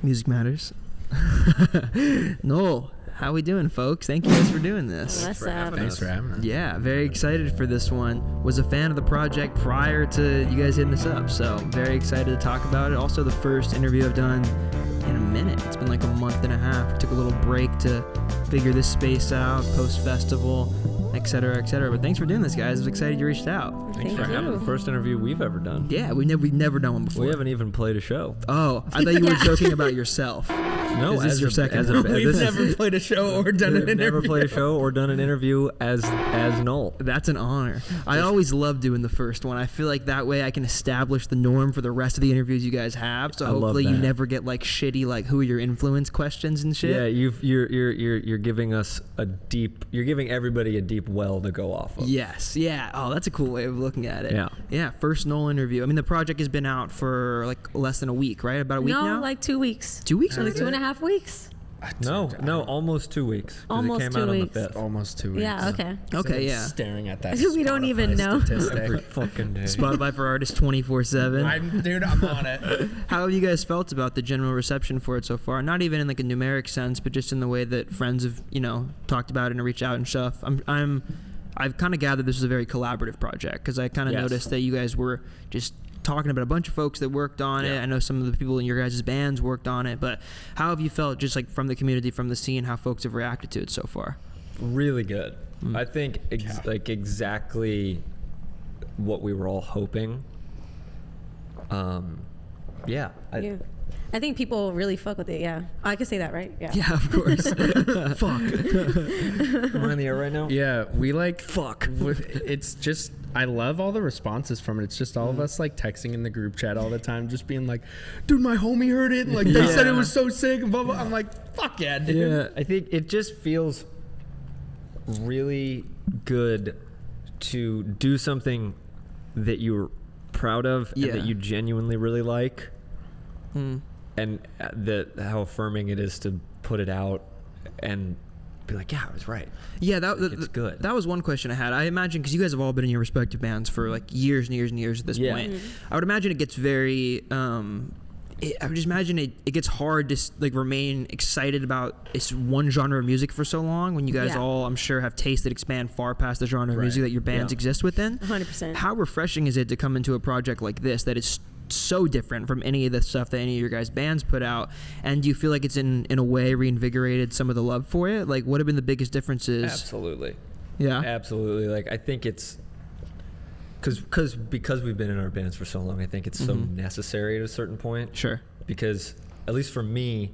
Music matters. NULL, how we doing, folks? Thank you guys for doing this. Thanks for having us. Yeah, very excited for this one. Was a fan of the project prior to you guys hitting us up, so very excited to talk about it. Also, the first interview I've done in a minute. It's been like a month and a half. Took a little break to figure this space out, post-festival, et cetera, et cetera. But thanks for doing this, guys. I was excited you reached out. Thanks for having the first interview we've ever done. Yeah, we've never done one before. We haven't even played a show. Oh, I thought you were joking about yourself. No, this is your second. We've never played a show or done an interview. Never played a show or done an interview as NULL. That's an honor. I always love doing the first one. I feel like that way I can establish the norm for the rest of the interviews you guys have. So hopefully you never get like shitty like who are your influence questions and shit. Yeah, you're giving us you're giving everybody a deep well to go off of. Yes. Yeah. Oh, that's a cool way of looking at it. Yeah. Yeah. First NULL interview. I mean, the project has been out for like less than a week, right? About a week now? No, like 2 weeks. 2 weeks? Like 2.5 weeks. No, almost 2 weeks. 'Cause Almost it came 2 out weeks. on the 5th. Almost 2 weeks. Yeah, okay. Okay, yeah. Staring at that. We don't even know. Every fucking day. Spotify for Artists 24/7. Dude, I'm on it. How have you guys felt about the general reception for it so far? Not even in like a numeric sense, but just in the way that friends have, talked about it and reached out and stuff. I've kind of gathered this was a very collaborative project because I kind of noticed that you guys were just talking about a bunch of folks that worked on it. I know some of the people in your guys' bands worked on it, but how have you felt just like from the community, from the scene, how folks have reacted to it so far? Really good. I think exactly what we were all hoping. I think people really fuck with it, yeah. I can say that, right? Yeah. Yeah, of course. Fuck. Am I in the air right now? Yeah, we like fuck. It's just I love all the responses from it. It's just all of us like texting in the group chat all the time, just being like, "Dude, my homie heard it. And, like they said it was so sick." And blah blah. I'm like, "Fuck yeah, dude." Yeah, I think it just feels really good to do something that you're proud of and that you genuinely really like. And how affirming it is to put it out and be like, yeah, I was right. Yeah, it's good. That was one question I had. I imagine, because you guys have all been in your respective bands for like years and years and years at this point. I would imagine it gets very, I would just imagine it gets hard to like remain excited about this one genre of music for so long when you guys all, I'm sure, have tastes that expand far past the genre of music that your bands exist within. 100%. How refreshing is it to come into a project like this that is so different from any of the stuff that any of your guys' bands put out, and do you feel like it's in a way reinvigorated some of the love for it? Like, what have been the biggest differences? Absolutely. Yeah. Absolutely. Like, I think it's because we've been in our bands for so long, I think it's so necessary at a certain point. Sure. Because at least for me,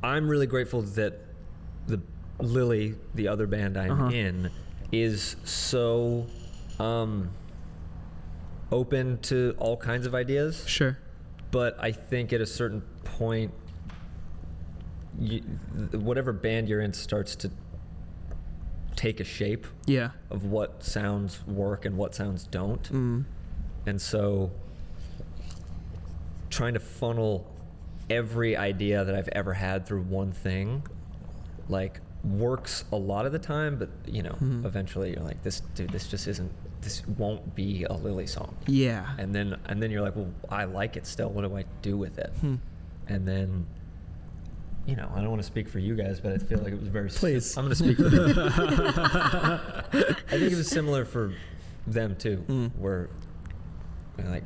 I'm really grateful that the Lily, the other band I'm in, is so open to all kinds of ideas. Sure. But I think at a certain point, whatever band you're in starts to take a shape of what sounds work and what sounds don't. And so trying to funnel every idea that I've ever had through one thing, like, works a lot of the time, but eventually you're like, this won't be a Lily song. Yeah. And then you're like, well, I like it still. What do I do with it? And then, I don't want to speak for you guys, but I feel like it was very. Please. I'm going to speak for them. I think it was similar for them too, where like,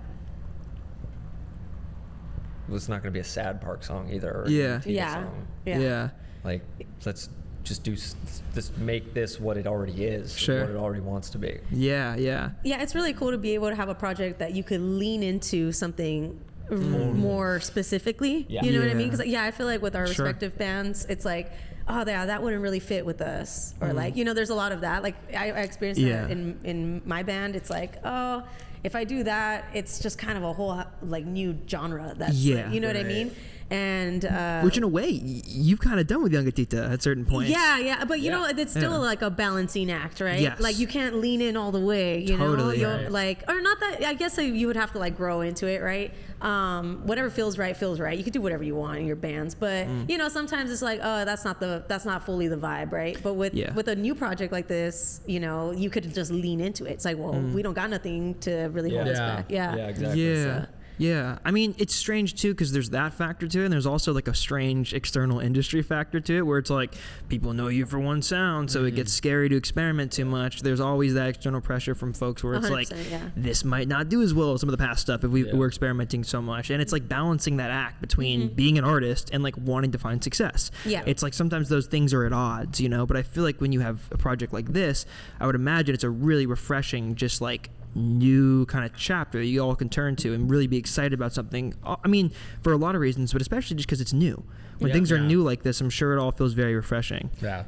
well, it's not going to be a sad Park song either. Or a song. Yeah. Like, let's just make this what it already is, what it already wants to be. Yeah, it's really cool to be able to have a project that you could lean into something more specifically. You know what I mean? Because I feel like with our respective bands, it's like, oh, that wouldn't really fit with us, or like, there's a lot of that. Like I experienced that in my band. It's like, oh, if I do that, it's just kind of a whole like new genre. That's like, you know what I mean? And which in a way you've kind of done with Young Atita at certain points. Yeah, but you know, it's still like a balancing act, right? Yes. Like you can't lean in all the way, you Totally, know? right. Like, or not that, I guess you would have to like grow into it, right? Whatever feels right. You could do whatever you want in your bands, but you know, sometimes it's like, oh, that's not fully the vibe, right? But with a new project like this, you know, you could just lean into it. It's like, well, we don't got nothing to really hold us back. Yeah, exactly. Yeah. Yeah, I mean, it's strange too because there's that factor to it, and there's also like a strange external industry factor to it where it's like people know you for one sound, so it gets scary to experiment too much. There's always that external pressure from folks where it's like, this might not do as well as some of the past stuff if we're experimenting so much. And it's like balancing that act between being an artist and like wanting to find success. Yeah. It's like sometimes those things are at odds, you know, but I feel like when you have a project like this, I would imagine it's a really refreshing, just like new kind of chapter that you all can turn to and really be excited about something. I mean, for a lot of reasons, but especially just because it's new. When things are new like this, I'm sure it all feels very refreshing. Yeah.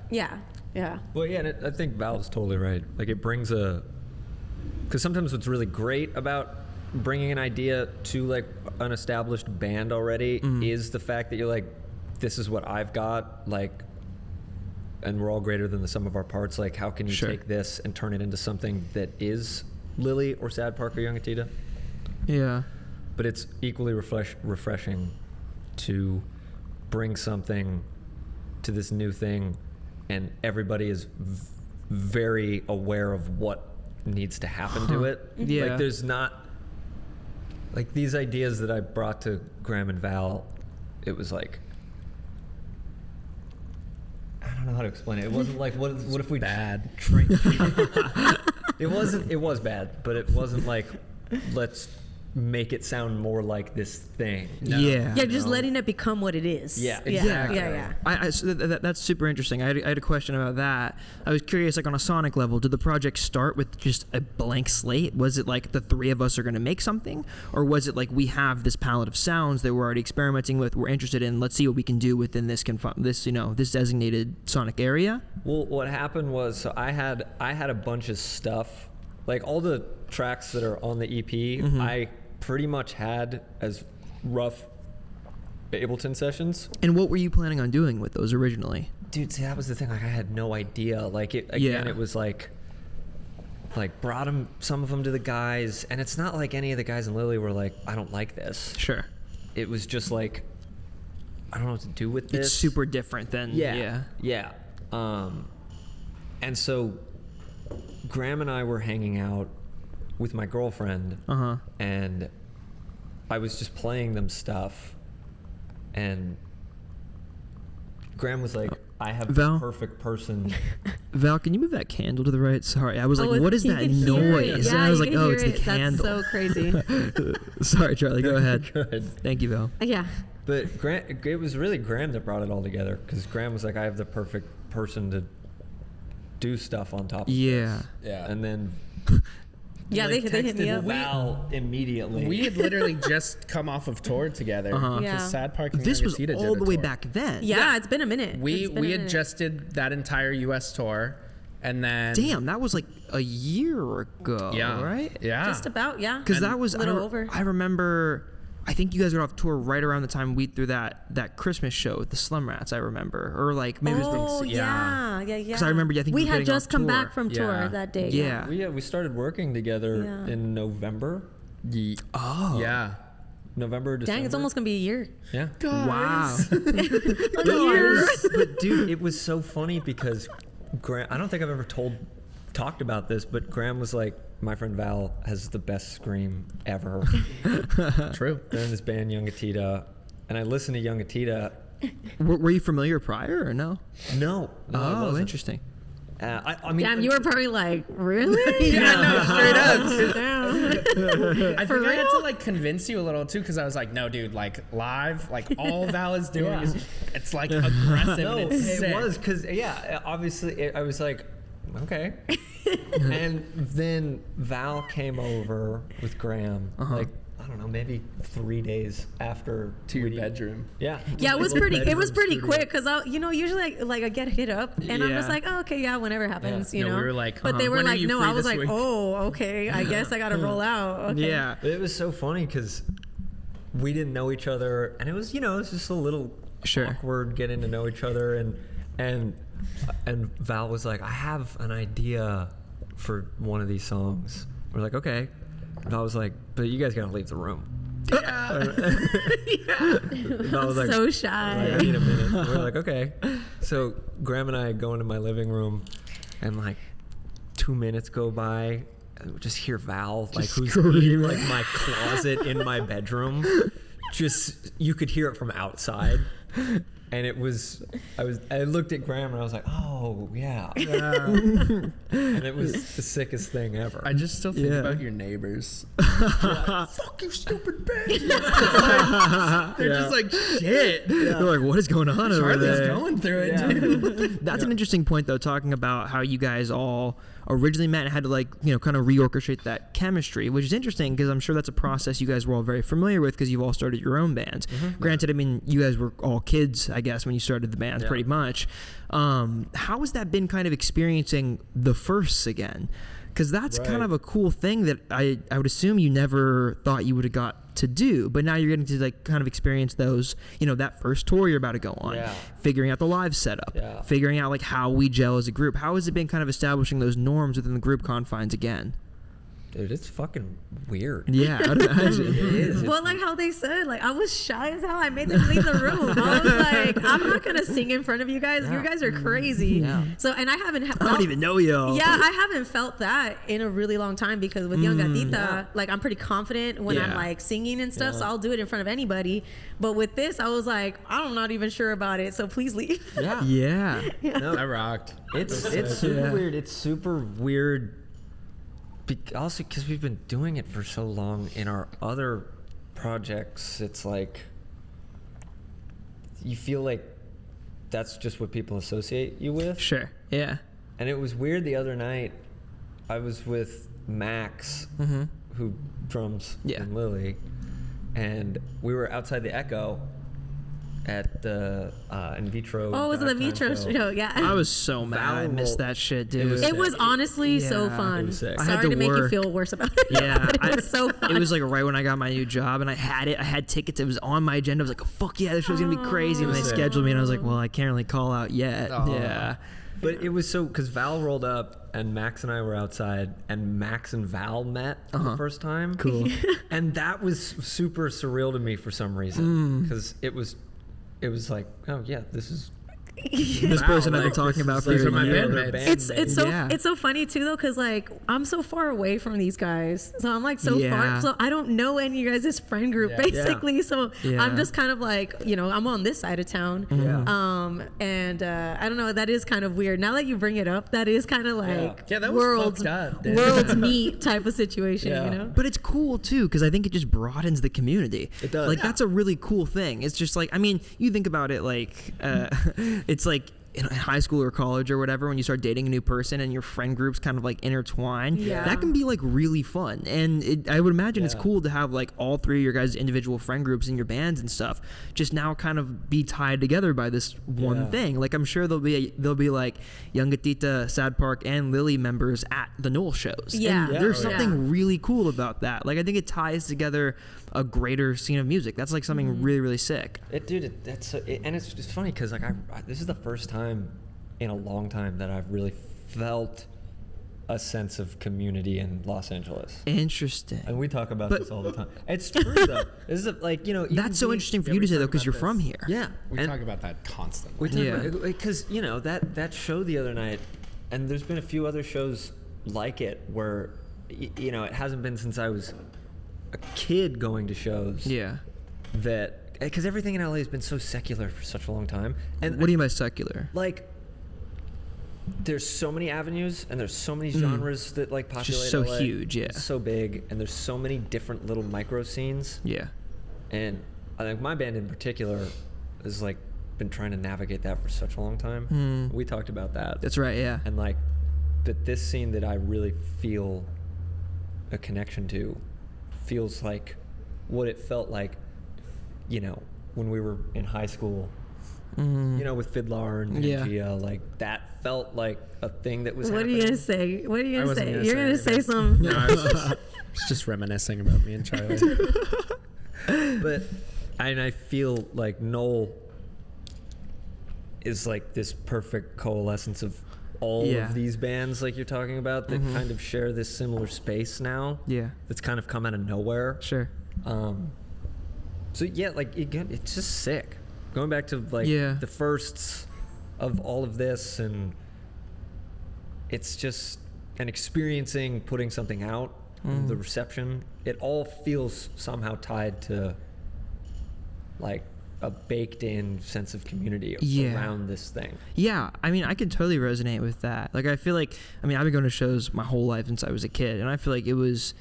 Well, yeah, and I think Val's totally right. Like it brings because sometimes what's really great about bringing an idea to like an established band already is the fact that you're like, this is what I've got, like, and we're all greater than the sum of our parts. Like, how can you take this and turn it into something that is Lily or Sad Park or Young Atita? Yeah. But it's equally refreshing to bring something to this new thing and everybody is very aware of what needs to happen to it. Yeah. Like there's not, like these ideas that I brought to Graham and Val, it was like, I don't know how to explain it. It wasn't like, what if we bad. It was bad, but it wasn't like, let's make it sound more like this thing. Yeah. Yeah, just letting it become what it is. Yeah, exactly. Yeah. So that's super interesting. I had a question about that. I was curious, like on a sonic level, did the project start with just a blank slate? Was it like the three of us are going to make something? Or was it like we have this palette of sounds that we're already experimenting with, we're interested in, let's see what we can do within this this designated sonic area? Well, what happened was, so I had a bunch of stuff, like all the tracks that are on the EP, I pretty much had as rough Ableton sessions. And what were you planning on doing with those originally? Dude, see, that was the thing. Like, I had no idea. Like, it was like brought some of them to the guys, and it's not like any of the guys in Lily were like, I don't like this. Sure. It was just like, I don't know what to do with this. It's super different than Yeah. And so Graham and I were hanging out with my girlfriend, and I was just playing them stuff, and Graham was like, I have the perfect person. Val, can you move that candle to the right? Sorry, I was like, what is that noise? noise? Yeah, and I was like, oh, it's the That's candle. so crazy. Sorry, Charlie, go ahead. Good. Thank you, Val. Yeah. But it was really Graham that brought it all together, because Graham was like, I have the perfect person to do stuff on top of this. Yeah. And then Yeah, they hit me up. Val immediately. We had literally just come off of tour together. Yeah. Sad Park and This was Young Atita all did the a way tour. back then. Yeah, it's been a minute. We had just did that entire U.S. tour, and then Damn, that was like a year ago, right? Yeah. Just about, yeah. Because that was a little over. I remember. I think you guys got off tour right around the time we threw that Christmas show with the Slum Rats. I remember, or like maybe it was the yeah. Because I remember. I think we you were had getting just off come tour. back from tour that day. Yeah. We started working together Yeah. in November. Yeah. November, December. Dang, it's almost gonna be a year. Yeah. Wow. But dude, it was so funny because Graham, I don't think I've ever talked about this, but Graham was like, my friend Val has the best scream ever. True. They're in this band Young Atita, and I listened to Young Atita. Were you familiar prior or no? No, I Oh, wasn't. interesting. I mean, Damn, you were probably like, really? Yeah, no, straight up. Damn. I think I had to like convince you a little too, because I was like, no, dude, like live, like all Val is doing is it's like aggressive no, and it's it sick. was because obviously I was like, okay. And then Val came over with Graham, like, I don't know, maybe 3 days after to your bedroom. Yeah. Yeah, it was pretty quick because usually like I get hit up and I'm just like, oh, okay, yeah, whenever happens, you No, know. we were like, but they were when are like, you no, free I was this like, week? oh, okay, I guess I gotta roll out. Okay. Yeah. It was so funny because we didn't know each other, and it was just a little awkward getting to know each other, and Val was like, I have an idea for one of these songs. We're like, okay. And I was like, but you guys gotta leave the room. Yeah. I was like, so shy. I need a minute. We're like, okay. So Graham and I go into my living room, and like 2 minutes go by, and we just hear Val, like, who's in like my closet in my bedroom. Just, you could hear it from outside. And I looked at Graham and I was like, oh, yeah. And it was the sickest thing ever. I just still think about your neighbors. Fuck you, stupid bitch. They're just like, shit. They're like, what is going on over Charlie's there? going through it, dude. That's an interesting point, though, talking about how you guys all originally met and had to, like, kind of reorchestrate that chemistry, which is interesting because I'm sure that's a process you guys were all very familiar with because you've all started your own bands. Granted, I mean, you guys were all kids, I guess, when you started the bands pretty much. How has that been kind of experiencing the firsts again? Because that's kind of a cool thing that I would assume you never thought you would have got to do, but now you're getting to like kind of experience those, that first tour you're about to go on, figuring out the live setup, figuring out like how we gel as a group. How has it been kind of establishing those norms within the group confines again? Dude, it's fucking weird. Yeah, I'd imagine. It is. Well, like how they said, like I was shy as hell. I made them leave the room. I was like, I'm not gonna sing in front of you guys. You guys are crazy. So, and I haven't. I don't even know y'all. Yeah, I haven't felt that in a really long time because with Young Gatita, like I'm pretty confident when I'm like singing and stuff. So I'll do it in front of anybody. But with this, I was like, I'm not even sure about it. So please leave. Yeah. No, I rocked. it's super weird. It's super weird. Also, because we've been doing it for so long in our other projects, it's like you feel like that's just what people associate you with. Sure. Yeah. And it was weird the other night. I was with Max, who drums in Lily, and we were outside the Echo at the In Vitro. Oh, was it the Vitro show? Yeah. I was so mad. I missed that shit, dude. It was honestly so fun. It was sick. Sorry to make you feel worse about it. Yeah. It was so fun. It was like right when I got my new job, and I had tickets. It was on my agenda. I was like, oh, fuck yeah, this show's gonna be crazy. And they scheduled me, and I was like, well, I can't really call out yet. Yeah. But it was so, because Val rolled up and Max and I were outside, and Max and Val met for the first time. Cool. And that was super surreal to me for some reason, because it was like, oh yeah, this is this person I've been talking about for a year. It's so funny too though, because like I'm so far away from these guys, so I'm like so far, so I don't know any of you guys' friend group basically. So I'm just kind of like, I'm on this side of town. And I don't know, that is kind of weird. Now that you bring it up, that is kind of like that was world's meet type of situation, But it's cool too, because I think it just broadens the community. It does. Like that's a really cool thing. It's just like, I mean, you think about it like it's like in high school or college or whatever, when you start dating a new person and your friend groups kind of like intertwine, that can be like really fun. And I would imagine it's cool to have like all three of your guys' individual friend groups in your bands and stuff just now kind of be tied together by this one thing. Like I'm sure there'll be like Young Gatita, Sad Park, and Lily members at the NULL shows. And there's something really cool about that. Like I think it ties together a greater scene of music. That's like something really, really sick. And it's funny because like this is the first time in a long time that I've really felt a sense of community in Los Angeles. Interesting. And we talk about this all the time. It's true though. This is like, that's so interesting for you to say though, because you're from here. Yeah. We talk about that constantly. Because that show the other night, and there's been a few other shows like it where it hasn't been since I was a kid going to shows. Yeah. That because everything in LA has been so secular for such a long time. And what do you mean by secular? Like, there's so many avenues and there's so many genres that like populate. Just so LA. huge, It's so big, and there's so many different little micro scenes. Yeah. And I think my band in particular has like been trying to navigate that for such a long time. We talked about that. That's right. Yeah. And like, but this scene that I really feel a connection to feels like what it felt like, when we were in high school, with Fiddler and Gia, like that felt like a thing that was happening. What are you going to say? What are you going to say? You're going to say some... No, I was just reminiscing about me and Charlie. But I feel like NULL is like this perfect coalescence of all of these bands like you're talking about that kind of share this similar space now. Yeah. That's kind of come out of nowhere. Sure. So yeah, like it's just sick. Going back to like the firsts of all of this, and it's just and experiencing putting something out, and the reception. It all feels somehow tied to like a baked-in sense of community around this thing. Yeah, I mean, I can totally resonate with that. Like, I feel like, I mean, I've been going to shows my whole life since I was a kid, and I feel like it was,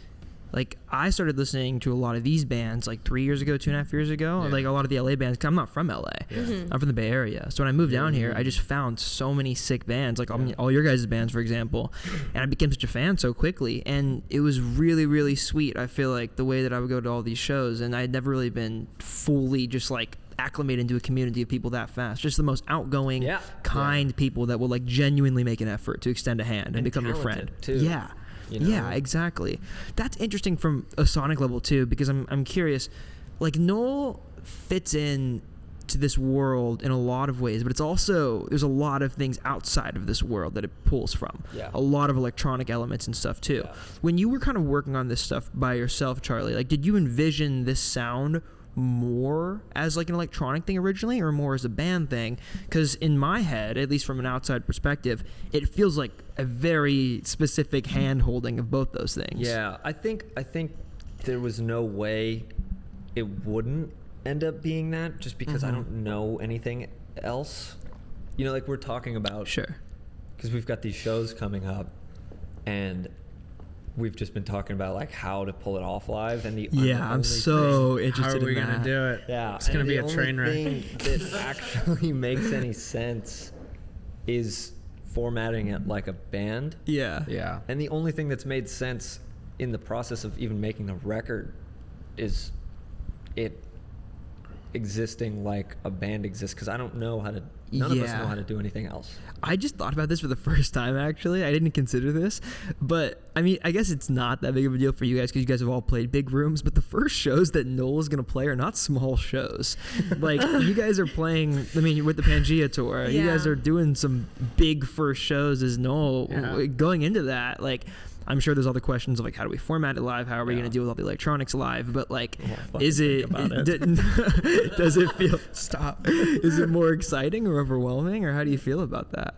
like, I started listening to a lot of these bands, like, 3 years ago, 2.5 years ago, like, a lot of the LA bands, 'cause I'm not from LA. I'm from the Bay Area. So when I moved down here, I just found so many sick bands, like all your guys' bands, for example, and I became such a fan so quickly, and it was really, really sweet, I feel like, the way that I would go to all these shows, and I had never really been fully just, like, acclimate into a community of people that fast. Just the most outgoing, kind people that will like genuinely make an effort to extend a hand and become your friend. Too, yeah. You know? Yeah, exactly. That's interesting from a sonic level too, because I'm curious. Like NULL fits in to this world in a lot of ways, but it's also there's a lot of things outside of this world that it pulls from. Yeah. A lot of electronic elements and stuff too. Yeah. When you were kind of working on this stuff by yourself, Charlie, like did you envision this sound more as like an electronic thing originally or more as a band thing? Because in my head, at least from an outside perspective, it feels like a very specific hand holding of both those things. Yeah, I think there was no way it wouldn't end up being that, just because I don't know anything else. You know, like we're talking about, Sure. because we've got these shows coming up, and we've just been talking about like how to pull it off live, and I'm so interested How are we in that. gonna do it? Yeah, It's gonna and be the a train wreck. only thing that actually makes any sense is formatting it like a band. Yeah. Yeah. And the only thing that's made sense in the process of even making the record is it existing like a band exists, because I don't know how to. None of us know how to do anything else. I just thought about this for the first time, actually. I didn't consider this. But, I mean, I guess it's not that big of a deal for you guys because you guys have all played big rooms. But the first shows that NULL is going to play are not small shows. Like, you guys are playing, I mean, with the Pangea tour. You guys are doing some big first shows as NULL. Yeah. Going into that, like, I'm sure there's all the questions of like how do we format it live? How are we going to deal with all the electronics live? But like, is it? Does it feel? Stop. Is it more exciting or overwhelming, or how do you feel about that?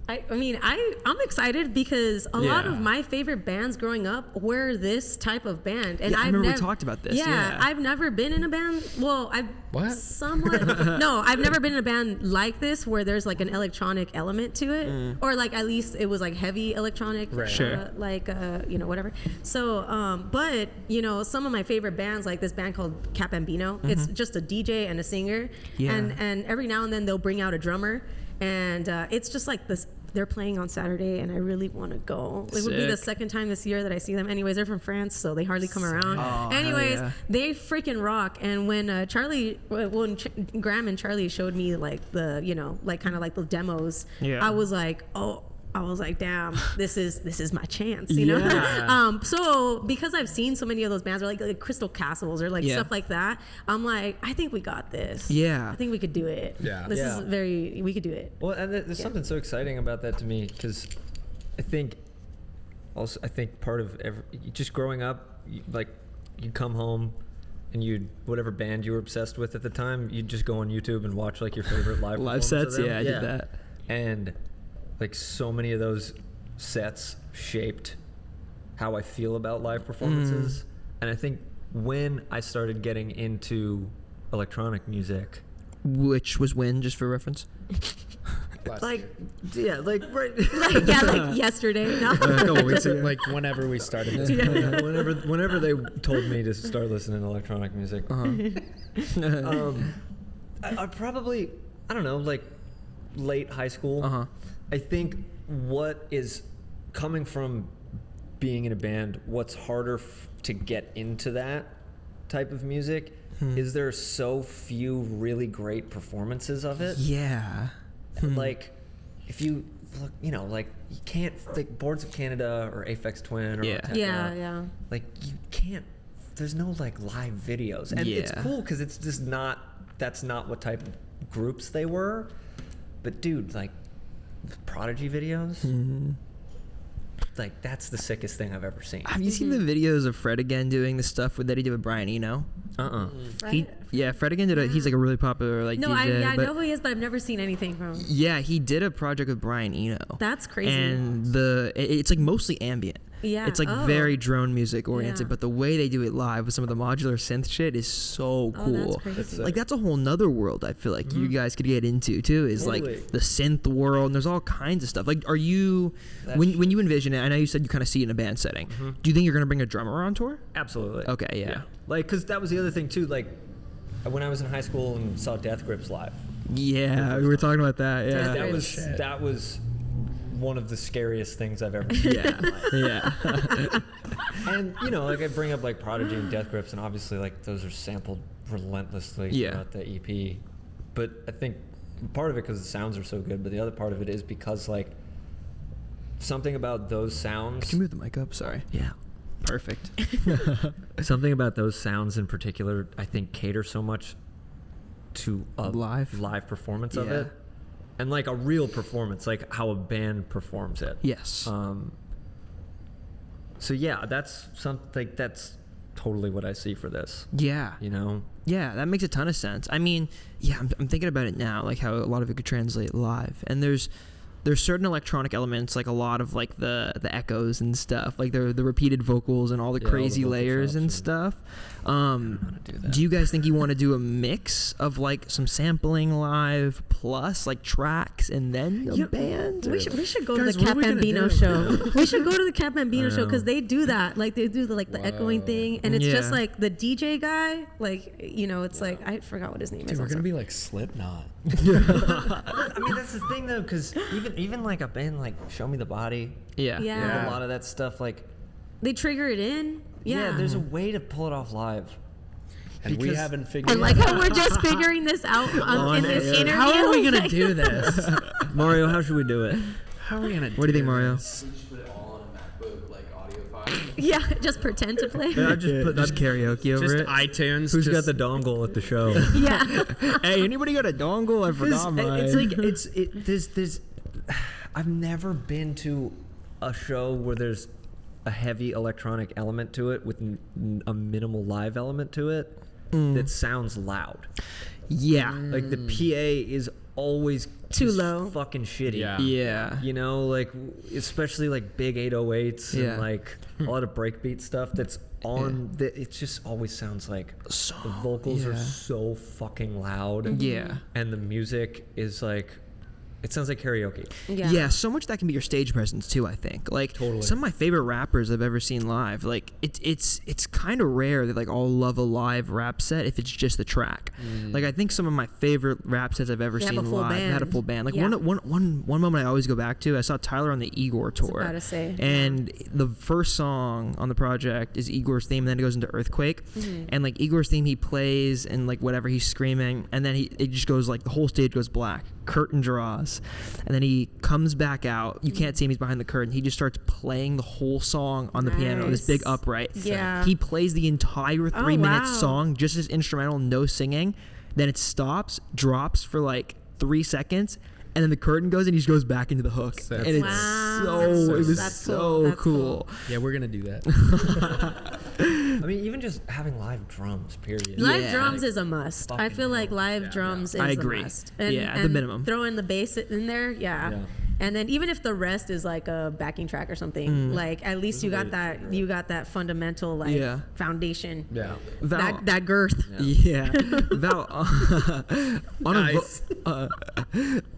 I mean, I'm excited because a lot of my favorite bands growing up were this type of band, and I remember we talked about this. Yeah, I've never been in a band. Well, I've somewhat. No, I've never been in a band like this where there's like an electronic element to it, or like at least it was like heavy electronic, Sure. like you know, whatever. So, but you know, some of my favorite bands, like this band called Cap Bambino, it's just a DJ and a singer, and every now and then they'll bring out a drummer, and it's just like this. They're playing on Saturday, and I really want to go. It would be the second time this year that I see them. Anyways, they're from France, so they hardly come around. Anyways, they freaking rock. And when Graham and Charlie showed me like the, you know, like kind of like the demos, I was like, damn, this is my chance, you know? So because I've seen so many of those bands, or like Crystal Castles or like stuff like that, I'm like, I think we got this. I think we could do it. This is we could do it. Well, and there's something so exciting about that to me, because I think part of just growing up, like you come home and whatever band you were obsessed with at the time, you'd just go on YouTube and watch like your favorite live sets. of them. I did that. And like so many of those sets shaped how I feel about live performances. And I think when I started getting into electronic music, which was when, just for reference, like right, like yesterday, no? a couple weeks ago. Like whenever we started this. whenever they told me to start listening to electronic music, I probably, I don't know, like late high school. I think what is coming from being in a band, what's harder to get into that type of music is there are so few really great performances of it. Like if you look, you know, like you can't, like Boards of Canada or Aphex Twin or Techno, like you can't, there's no like live videos, and it's cool because it's just that's not what type of groups they were. But dude, like Prodigy videos, like that's the sickest thing I've ever seen. Have you seen the videos of Fred again doing the stuff that he did with Brian Eno? Fred again he's like a really popular like DJ. I know who he is, but I've never seen anything from him. Yeah, he did a project with Brian Eno. That's crazy. And it's like mostly ambient. Yeah. It's like very drone music oriented, but the way they do it live with some of the modular synth shit is so cool. That's crazy. Like that's a whole nother world I feel like you guys could get into too, is like the synth world, and there's all kinds of stuff. Like are you when you envision it, I know you said you kind of see it in a band setting. Do you think you're gonna bring a drummer on tour? Absolutely. Okay, yeah. Like cause that was the other thing too, like when I was in high school and saw Death Grips live. Yeah, we were talking about that. Yeah. That was one of the scariest things I've ever seen. Yeah. And you know, like I bring up like Prodigy and Death Grips, and obviously like those are sampled relentlessly throughout the EP. But I think part of it because the sounds are so good, but the other part of it is because like something about those sounds. Can you move the mic up? Sorry. Yeah. Perfect. Something about those sounds in particular, I think, cater so much to a live performance of it. And like a real performance, like how a band performs it. Yes. So yeah, that's something that's totally what I see for this. Yeah. You know? Yeah, that makes a ton of sense. I mean, yeah, I'm thinking about it now, like how a lot of it could translate live. And there's certain electronic elements, like a lot of like the echoes and stuff, like the repeated vocals and all the crazy layers and stuff. Do you guys think you want to do a mix of like some sampling live plus like tracks and then a band? We should go to the Cat Bambino show. We should go to the Cat Bambino show because they do that. Like they do the echoing thing, and it's just like the DJ guy. Like it's like I forgot what his name is. We're gonna be like Slipknot. I mean, that's the thing though, because even like a band like Show Me the Body, Yeah. a lot of that stuff, like they trigger it in. Yeah, there's a way to pull it off live. And we haven't figured I like how we're just figuring this out in this interview. How are we gonna do this? Mario, how should we do it? How are we gonna? What do you think, Mario? We just put it all on a MacBook, like audio file. Yeah, just pretend to play. Yeah, just karaoke over Just it. iTunes. Who's got the dongle at the show? Yeah. Hey, anybody got a dongle? I forgot mine. It's like there's I've never been to a show where there's a heavy electronic element to it with a minimal live element to it that sounds loud. Yeah. Like the PA is always Too just low. fucking shitty. Yeah. You know, like especially like big 808s and like a lot of breakbeat stuff that's on it just always sounds like the vocals are so fucking loud. Yeah. And the music is like it sounds like karaoke. Yeah, so much that can be your stage presence too, I think. Like some of my favorite rappers I've ever seen live, like it's kind of rare that like I'll love a live rap set if it's just the track. Like I think some of my favorite rap sets I've ever seen live had a full band. Like one moment I always go back to, I saw Tyler on the Igor tour. I was about to say. And the first song on the project is Igor's theme, and then it goes into Earthquake. And like Igor's theme he plays and like whatever he's screaming, and then it just goes like the whole stage goes black. Curtain draws, and then he comes back out. You can't see him, he's behind the curtain. He just starts playing the whole song on the piano, this big upright. Yeah. He plays the entire 3 minute song just as instrumental, no singing. Then it stops, drops for like 3 seconds, and then the curtain goes and he just goes back into the hook. And it's so cool. Yeah, we're gonna do that. I mean, even just having live drums, period. Live drums is a must. I feel like live drums is I agree. a must. At the minimum. Throw in the bass in there, and then even if the rest is like a backing track or something, like at least you got that fundamental like foundation. Yeah. Val, that girth. Yeah. Val,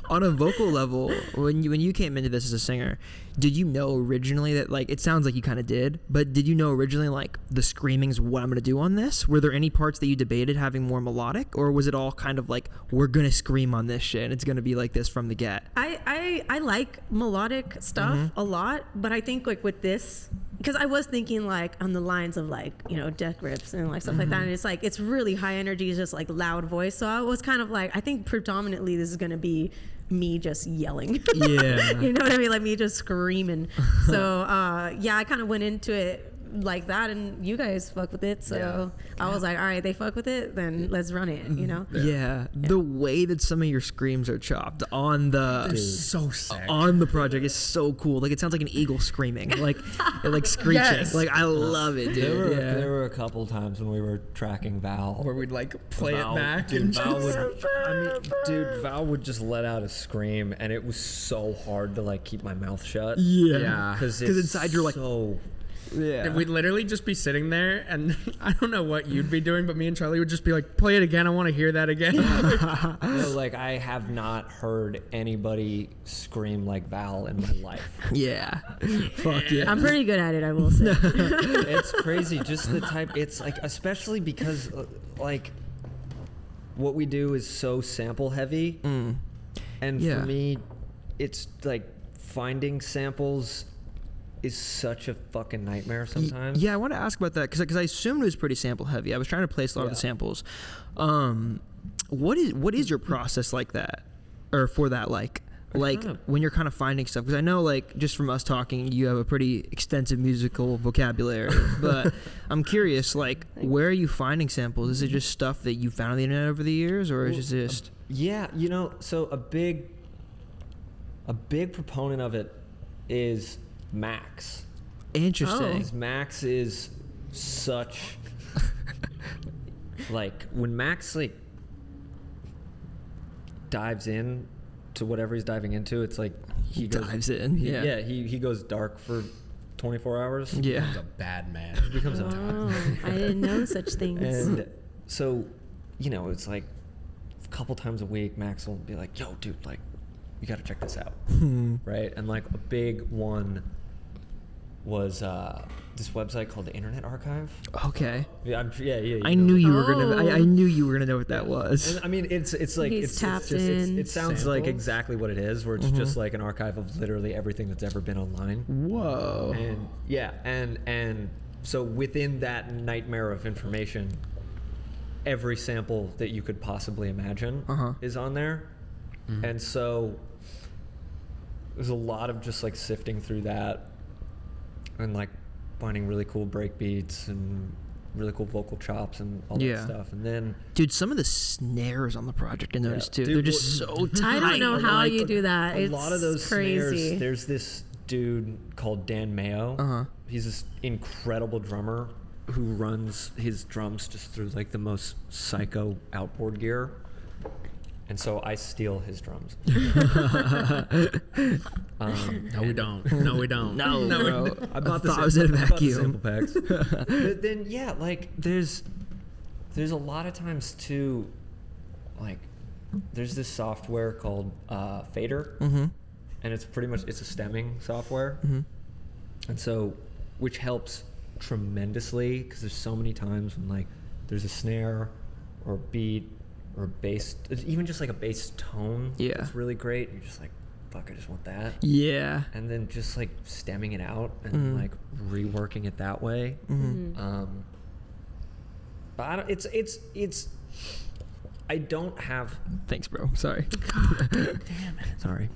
on a vocal level, when you came into this as a singer, did you know originally that like it sounds like you kind of did, but did you know originally like the screaming's what I'm gonna do on this? Were there any parts that you debated having more melodic, or was it all kind of like we're gonna scream on this shit and it's gonna be like this from the get? I like melodic stuff a lot, but I think like with this, because I was thinking like on the lines of like Death Grips and like stuff like that, and it's like it's really high energy, it's just like loud voice. So I was kind of like, I think predominantly this is gonna be me just yelling. Yeah. You know what I mean? Like me just screaming. So I kind of went into it like that, and you guys fuck with it. So I was like, all right, they fuck with it, then let's run it. You know? Yeah. The way that some of your screams are chopped on the so sick. on the project is so cool. Like it sounds like an eagle screaming, like screeching. Yes. Like I love it, dude. There were a couple times when we were tracking Val Where we'd like play Val- it back dude, and Val would, Val would just let out a scream, and it was so hard to like keep my mouth shut. Yeah. Because inside you're like, so. yeah. We'd literally just be sitting there, and I don't know what you'd be doing, but me and Charlie would just be like, play it again. I want to hear that again. No, like I have not heard anybody scream like Val in my life. Yeah. Fuck yeah. I'm pretty good at it, I will say. It's crazy, just the type. It's like, especially because like what we do is so sample heavy, and Yeah. for me, it's like finding samples is such a fucking nightmare sometimes. Yeah, I want to ask about that because I assumed it was pretty sample heavy. I was trying to place a lot of the samples. What is your process like that, or for that like when you're kind of finding stuff? Because I know like just from us talking, you have a pretty extensive musical vocabulary. But I'm curious, like where are you finding samples? Is it just stuff that you found on the internet over the years, or is it just? Yeah, you know, so a big proponent of it is Max. Interesting. Because Max is such like when Max like dives in to whatever he's diving into, it's like he dives in. Yeah. He goes dark for 24 hours. Yeah. He's a bad man. He becomes a Oh, I didn't know such things. and so, you know, it's like a couple times a week Max will be like, yo dude, like you gotta check this out. Right? And like a big one was this website called the Internet Archive. Okay. Yeah, you I know knew that. you were gonna. Oh. I knew you were gonna know what that was. And, I mean, it's like He's it's tapped just in. it sounds like Samples? exactly what it is, where it's just like an archive of literally everything that's ever been online. Whoa. And yeah, and so within that nightmare of information, every sample that you could possibly imagine is on there. And so there's a lot of just like sifting through that and like finding really cool break beats and really cool vocal chops and all that stuff. And then Dude, some of the snares on the project I noticed too. Dude, They're just so tight. I don't know how you do that. a It's lot of those crazy. snares, there's this dude called Dan Mayo. He's this incredible drummer who runs his drums just through like the most psycho outboard gear. And so I steal his drums. No, we don't. No, we don't. No, bro. I bought thought I was in a I bought the vacuum. sample packs. But then yeah, like there's a lot of times too, like there's this software called Fader, and it's pretty much it's a stemming software, and so which helps tremendously because there's so many times when like there's a snare or a beat or a bass, even just like a bass tone. Yeah. It's really great. You're just like, fuck, I just want that. Yeah. And then just like stemming it out and like reworking it that way. But I don't, it's I don't have. Thanks, bro. Sorry. Sorry.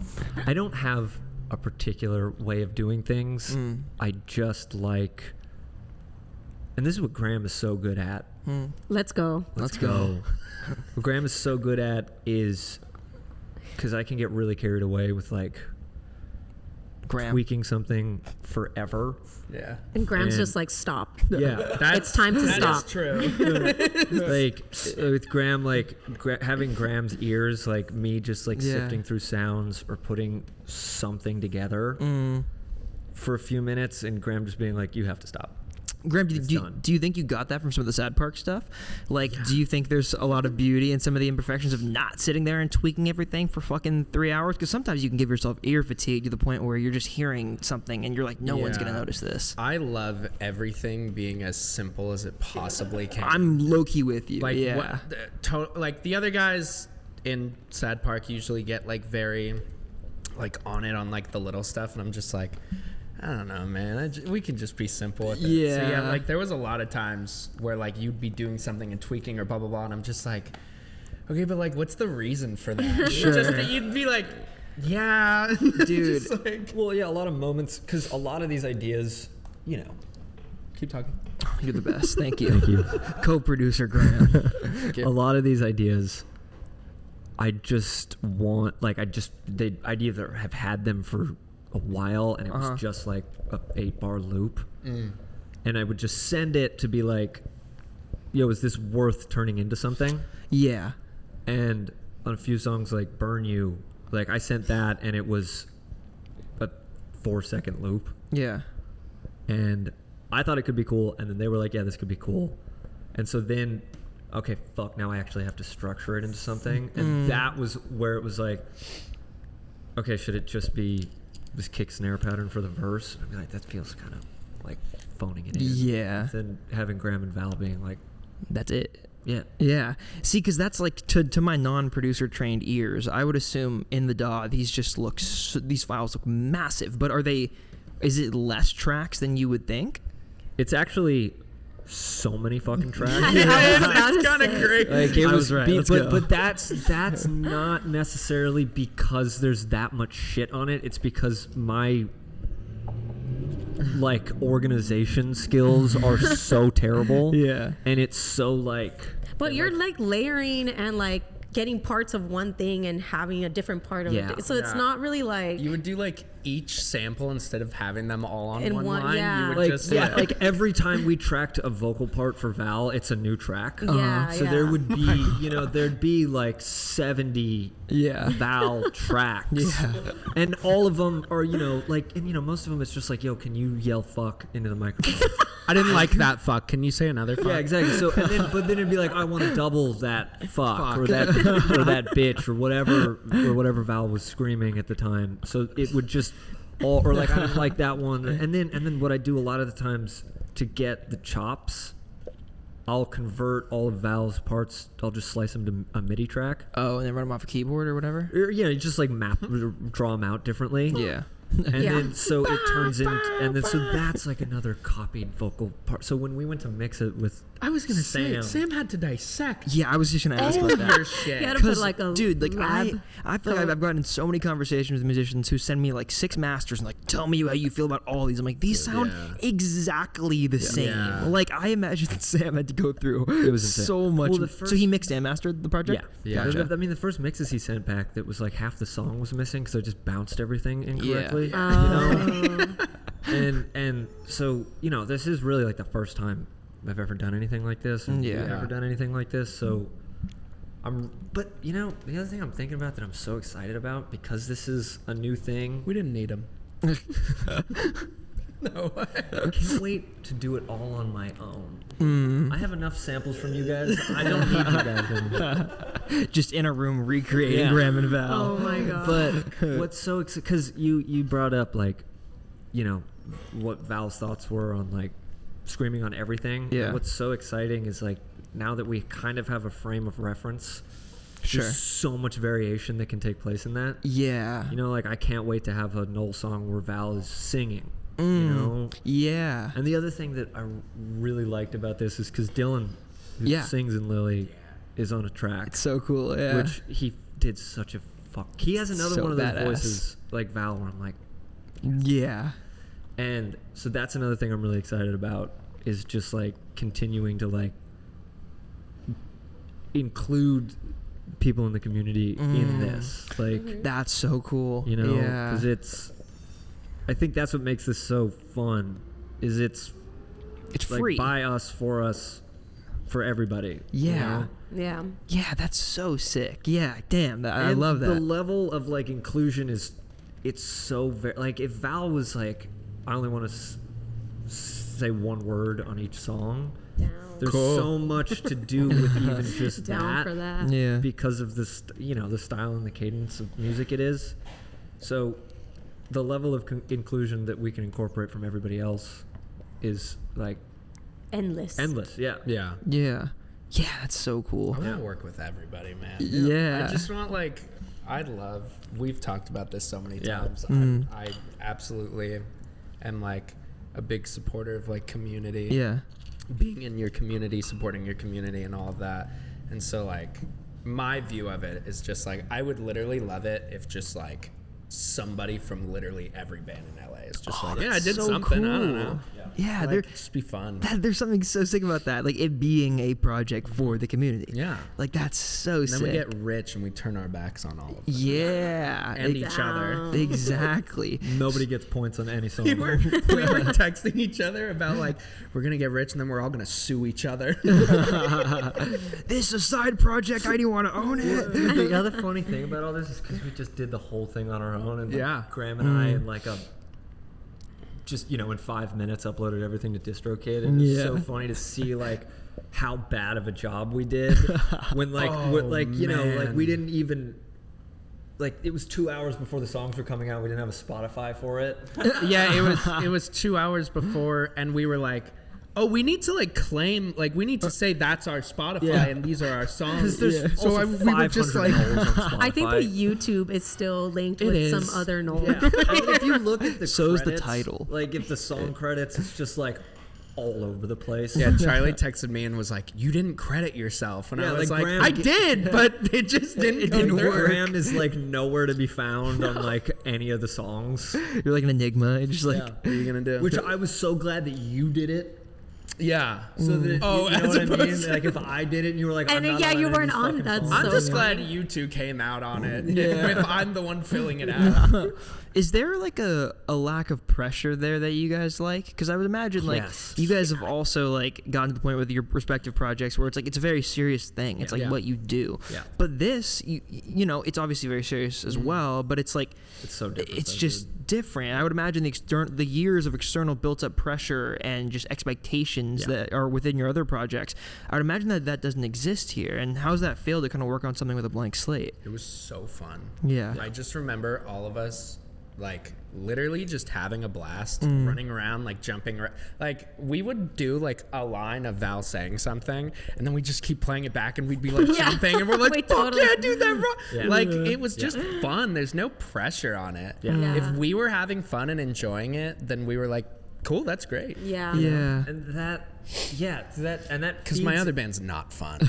I don't have a particular way of doing things. I just like, and this is what Graham is so good at. Let's go. Let's go. What Graham is so good at is, because I can get really carried away with like Graham. tweaking something forever. Yeah. And Graham's And- just like, stop. Yeah. It's time to stop. That's true. Like with Graham, like having Graham's ears, like me just like Yeah. sifting through sounds or putting something together for a few minutes, and Graham just being like, you have to stop. Graham, It's done. do you think you got that from some of the Sad Park stuff? Like, do you think there's a lot of beauty in some of the imperfections of not sitting there and tweaking everything for fucking 3 hours? Because sometimes you can give yourself ear fatigue to the point where you're just hearing something and you're like, no one's going to notice this. I love everything being as simple as it possibly can. I'm low-key with you. like yeah. like the other guys in Sad Park usually get like very like on it on like the little stuff, and I'm just like, I don't know, man. We can just be simple with it. So Yeah. yeah, like there was a lot of times where like you'd be doing something and tweaking or blah blah blah, and I'm just like, okay, but like, what's the reason for that? Sure. You'd be like, yeah, Dude. Just like, Well, yeah, a lot of moments, because a lot of these ideas, you know, Keep talking. You're the best. Thank you. Thank you. Co-producer Grant. A lot of these ideas, I just want, like, the idea that have had them for a while, and it was just like a 8-bar loop. And I would just send it to be like, yo, is this worth turning into something? Yeah. And on a few songs like Burn You, like I sent that and it was a 4-second loop. Yeah. And I thought it could be cool, and then they were like, yeah, this could be cool. And so then, okay, fuck, now I actually have to structure it into something. And that was where it was like, okay, should it just be this kick snare pattern for the verse? I'd be like, that feels kind of like phoning it in. Yeah. And then having Graham and Val being like, That's it. yeah. Yeah. See, because that's like, to my non-producer trained ears, I would assume in the DAW, these files look massive, but is it less tracks than you would think? It's actually so many fucking tracks. It's kind of great. Like it I was was right. Let's go. but that's not necessarily because there's that much shit on it. It's because my like organization skills are so terrible. Yeah. And it's so like, But you're like layering and like getting parts of one thing and having a different part of Yeah. it. So it's not really like You would do like each sample instead of having them all on In one one- line. yeah. You would like just yeah, like every time we tracked a vocal part for Val, it's a new track. Yeah, So yeah. there would be, there'd be like 70 Yeah. Val tracks. Yeah. And all of them are, most of them it's just like, yo, can you yell fuck into the microphone? I didn't like that fuck. Can you say another fuck? Yeah, exactly. So, but then it'd be like, I want to double that fuck. Or that bitch or whatever Val was screaming at the time. So it would just or like I didn't like that one. And then what I do a lot of the times to get the chops, I'll convert all of Val's parts. I'll just slice them to a MIDI track. Oh, and then run them off a keyboard or whatever? Or, you just like draw them out differently. Yeah. And Yeah. then so it turns into, and then so that's like another copied vocal part. So when we went to mix it with, I was gonna say Sam. Sam had to dissect Yeah, I was just gonna ask all about of that. your shit. You gotta put like a dude, like lab I feel like I've gotten in so many conversations with musicians who send me like 6 masters and like, tell me how you feel about all these. I'm like, these sound exactly the same. Yeah. Like I imagine that Sam had to go through It was insane. so much. Well, the so first- he mixed and mastered the project. yeah. Gotcha. I mean, the first mixes he sent back, that was like half the song was missing because I just bounced everything incorrectly. And so this is really like the first time I've ever done anything like this. And Yeah. we've ever done anything like this. So but the other thing I'm thinking about that I'm so excited about, because this is a new thing. We didn't need him. No. I can't wait to do it all on my own. I have enough samples from you guys. I don't need you guys anymore. Just in a room recreating Yeah. Graham and Val. Oh my god. But what's so exciting, because you brought up like, what Val's thoughts were on like screaming on everything. Yeah. And what's so exciting is like, now that we kind of have a frame of reference, Sure. there's so much variation that can take place in that. Yeah. Like I can't wait to have a NULL song where Val is singing. Yeah. And the other thing that I really liked about this is because Dylan, who Yeah. sings in Lily, is on a track, It's so cool. Yeah. which he did such a fuck. He has another So one of those badass. voices like Val, where I'm like, yeah. and so that's another thing I'm really excited about, is just like continuing to like include people in the community in this, like That's so cool. Yeah. because I think that's what makes this so fun, is it's like free. by us, for us, for everybody. Yeah. yeah. Yeah, that's so sick. Yeah, damn, I And love that. The level of like inclusion it's so very, like if Val was like, I only want to say one word on each song, Down. there's Cool. so much to do with even just Down for that. Yeah. because of this, the style and the cadence of music it is. So the level of inclusion that we can incorporate from everybody else is like Endless. endless. Yeah. Yeah. Yeah. Yeah, that's so cool. I want to work with everybody, man. Yeah. I just want we've talked about this so many Yeah. times. I absolutely am like a big supporter of like community. Yeah. Being in your community, supporting your community and all of that. And so like my view of it is just like, I would literally love it if just like somebody from literally every band in LA. It's just Oh, like, yeah, I that's did so something. I don't cool. know. Yeah, Like, there, just be fun. there's something so sick about that. Like it being a project for the community. Yeah. Like that's so And sick. then we get rich and we turn our backs on all of them. Yeah. And each other. Exactly. Nobody gets points on any song. We were texting each other about like, we're going to get rich and then we're all going to sue each other. This is a side project. I didn't want to own it. The other funny thing about all this is because we just did the whole thing on our own, and like, Yeah. Graham and I, in like just in 5 minutes, uploaded everything to DistroKid, and it's so funny to see like how bad of a job we did when like man. we didn't even. Like it was 2 hours before the songs were coming out. We didn't have a Spotify for it. Yeah, it was 2 hours before, and we were like, oh, we need to like claim, like we need to say that's our Spotify and these are our songs. So we were just like, I think the YouTube is still linked with is. some other NULL. I mean, if you look at the So's the credits, title. Like if the song credits, it's just like all over the place. yeah, Charlie texted me and was like, you didn't credit yourself. And Yeah, I was like, like, Graham I g- did, but it just didn't work. Graham is like nowhere to be found on like any of the songs. You're like an enigma. You're just like, Yeah. What are you going to do? Which I was so glad that you did it. yeah. So that Oh, you know as what I mean? opposed to- Like if I did it and you were like, And I'm then, not yeah, on you any of weren't these on, fucking that's songs. I'm so just funny. glad you two came out on it. Yeah. If I'm the one filling it out. is there like a lack of pressure there that you guys like? Because I would imagine like Yes. you guys have also like gotten to the point with your respective projects where it's like it's a very serious thing. It's like Yeah. what you do. Yeah. But this, you know, it's obviously very serious as well. But it's like It's so different. it's though, just different. I would imagine the years of external built up pressure and just expectations that are within your other projects. I would imagine that doesn't exist here. And how does that feel to kind of work on something with a blank slate? It was so fun. Yeah. I just remember all of us like literally just having a blast, running around, like jumping around. Like we would do like a line of Val saying something and then we just keep playing it back and we'd be like Yeah. jumping and we're like, We fuck totally- yeah, dude, that wrong. Yeah. Like it was just fun. There's no pressure on it. Yeah. If we were having fun and enjoying it, then we were like, cool, that's great. Yeah. Yeah. And that Because my other band's not fun.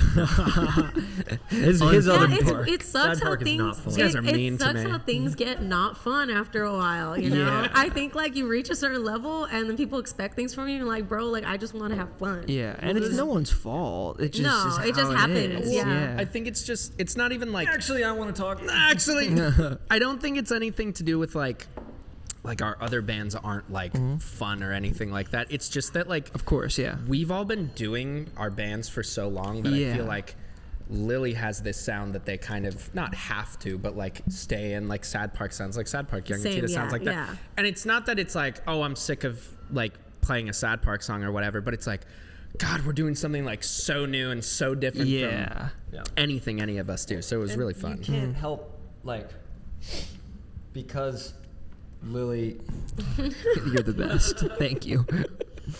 his Yeah, other it's, part. it sucks That how part is not things. fun. You guys are mean it to sucks me. how things get not fun after a while. You know, Yeah. I think like you reach a certain level and then people expect things from you. And like, bro, like I just want to have fun. Yeah, and it's no one's fault. It just No, is it just how happens, is. yeah. I think it's just, it's not even like, Actually, I want to talk. actually, I don't think it's anything to do with like our other bands aren't like fun or anything like that. It's just that like Of course, yeah. we've all been doing our bands for so long that I Yeah. feel like Lily has this sound that they kind of not have to, but like stay in. Like Sad Park sounds like Sad Park. Young and Same, Cheetah sounds yeah, like that. yeah. And it's not that it's like, oh, I'm sick of like playing a Sad Park song or whatever, but it's like, God, we're doing something like so new and so different Yeah. from anything any of us do. So it was really You fun. can't help like because Lily. You're the best. Thank you.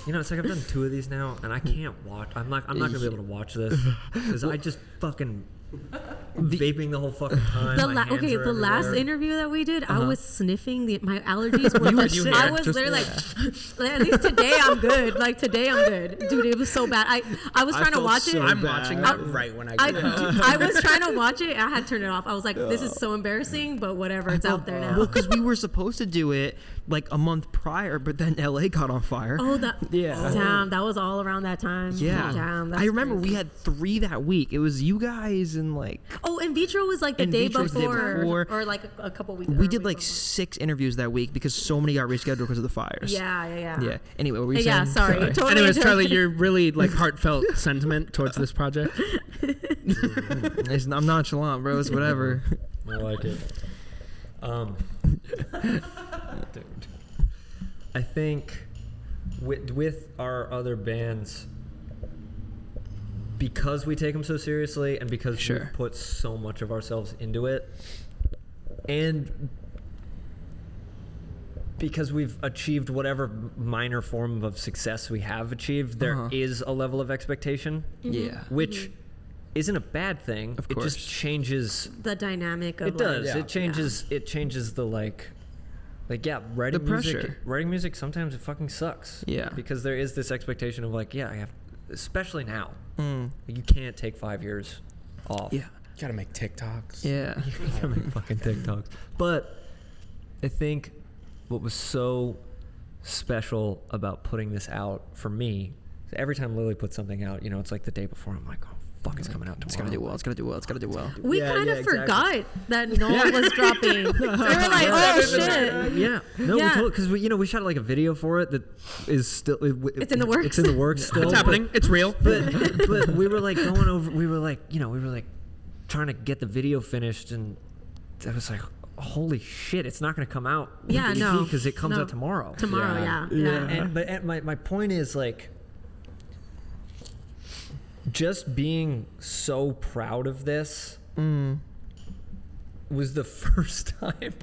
You know, it's like I've done 2 of these now, and I can't watch. I'm not gonna be able to watch this because I just fucking vaping the whole fucking time. The My hands are the last everywhere. interview that we did, I was sniffing my allergies. Were were sick. I was Just- literally like, at least today I'm good. Like today I'm good, dude. It was so bad. I was trying to felt watch so it. I'm bad. watching that right when I get home. I was trying to watch it. I had to turn it off. I was like, this is so embarrassing, but whatever. It's out there now. Well, because we were supposed to do it like a month prior, but then LA caught on fire. Oh, that. Yeah. Damn, that was all around that time. Yeah. Damn. That's I remember crazy. we had 3 that week. It was you guys and like Oh, in vitro was like the In day vitro was the day before, before. or like a couple weeks. we or did week like before. 6 interviews that week because so many got rescheduled because of the fires. Yeah. Yeah. Anyway, what were you Yeah, saying? sorry. Totally Anyways, interrupted. Charlie, your really like heartfelt sentiment towards this project. I'm nonchalant, bro. It's whatever. I like it. Dude. I think with our other bands, because we take them so seriously and because Sure. we've put so much of ourselves into it, and because we've achieved whatever minor form of success we have achieved, there is a level of expectation, Yeah. which isn't a bad thing. Of It course. just changes. the dynamic of It does. like, Yeah. It changes the like writing The music. pressure. Writing music sometimes it fucking sucks. Yeah. Because there is this expectation of like, I have, especially now. Mm. You can't take 5 years off. Yeah. Gotta make TikToks. Yeah. You gotta make fucking TikToks. But think what was so special about putting this out for me, every time Lily puts something out, you know, it's like the day before, I'm like, oh, fuck, it's coming out tomorrow. It's gotta do well. It's gotta do well. It's gotta do well. We kind of forgot that NULL was dropping. We were like, oh shit. Yeah. No, we told, because we shot like a video for it that is still. It's in the works. It's in the works still. It's happening. It's real. But we were like going over. We were like trying to get the video finished, and I was like, holy shit, it's not going to come out. Yeah, no, because it comes out tomorrow. Tomorrow, yeah. But my point is like, just being so proud of this was the first time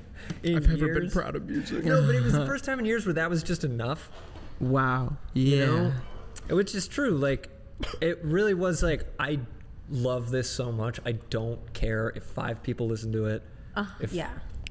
in I've years. never been proud of music. No, but it was the first time in years where that was just enough. Wow. Yeah. You know? Which is true. Like, it really was like, I love this so much. I don't care if 5 people listen to it. If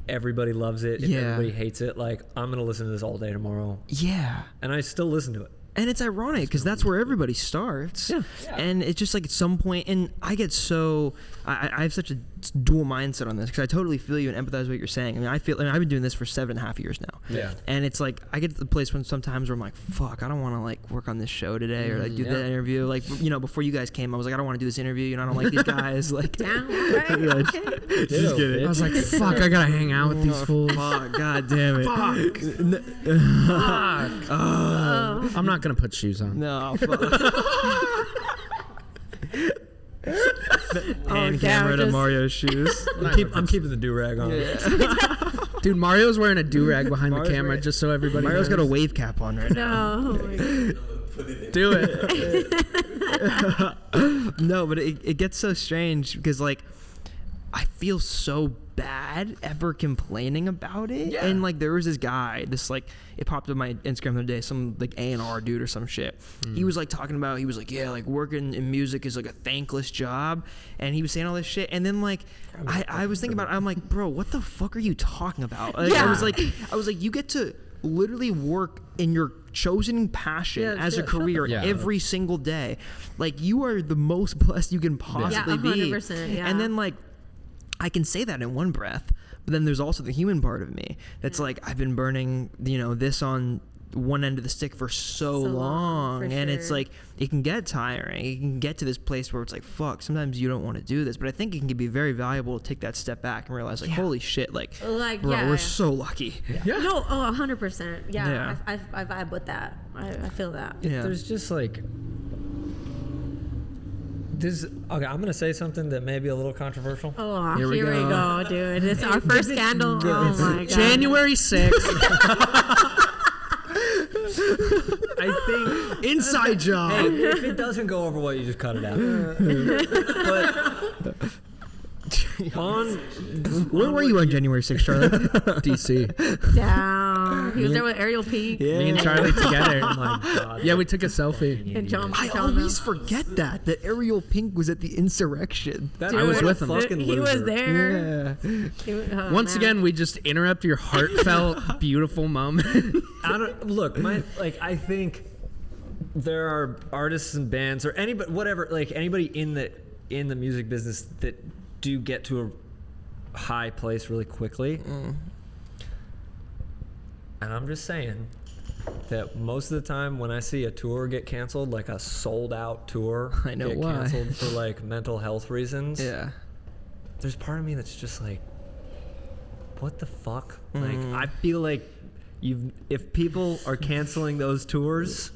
everybody loves it. If everybody hates it. Like, I'm going to listen to this all day tomorrow. Yeah. And I still listen to it. And it's ironic because that's where everybody starts. Yeah. And it's just like at some point, and I get so, I have such a dual mindset on this because I totally feel you and empathize with what you're saying. I mean, I've been doing this for 7.5 years now. Yeah. And it's like, I get to the place when sometimes where I'm like, fuck, I don't want to like work on this show today or like do that interview. Like, you know, before you guys came, I was like, I don't want to do this interview. You know, I don't like these guys. Like, Down, right? just kidding. I was like, fuck, I gotta hang out with these fools. Fuck, god damn it. Fuck. I'm not gonna put shoes on. No, fuck. Hand camera to Mario's shoes. I'm keeping the do-rag on. Dude, Mario's wearing a do-rag behind the camera just so everybody Mario's knows. got a wave cap on right now. No. Oh my God. Do it. No, but it gets so strange because like I feel so bad ever complaining about it. Yeah. And like there was this guy, it popped up my Instagram the other day, some like A&R dude or some shit. He was like talking about, he was like, yeah, like working in music is like a thankless job. And he was saying all this shit. And then like I was thinking about it, I'm like, bro, what the fuck are you talking about? Like, I was like, you get to literally work in your chosen passion as a career every single day. Like you are the most blessed you can possibly be. 100%, And then like I can say that in one breath, but then there's also the human part of me that's like I've been burning, you know, this on one end of the stick for so long and it's like it can get tiring. It can get to this place where it's like fuck, sometimes you don't want to do this, but I think it can be very valuable to take that step back and realize like holy shit, like bro, we're so lucky. No, 100%. Yeah. I vibe with that. I feel that. There's just like this. Okay, I'm gonna say something that may be a little controversial. Oh, here we go, dude. It's our first scandal. Oh my god. January 6th. I think inside job. Hey, if it doesn't go over well, you just cut it out. But where were you on January 6th, Charlie? DC. Down. He was there with Ariel P. Yeah. Me and Charlie together. Oh my god. Yeah, we took a selfie. And John. I always forget that Ariel Pink was at the insurrection. I was with him. He was there. Yeah. Once again, we just interrupt your heartfelt, beautiful moment. I think there are artists and bands or anybody, whatever, like anybody in the music business that do get to a high place really quickly. And I'm just saying that most of the time when I see a tour get canceled, like a sold out tour get canceled for like mental health reasons, there's part of me that's just like, what the fuck? Like I feel like if people are canceling those tours,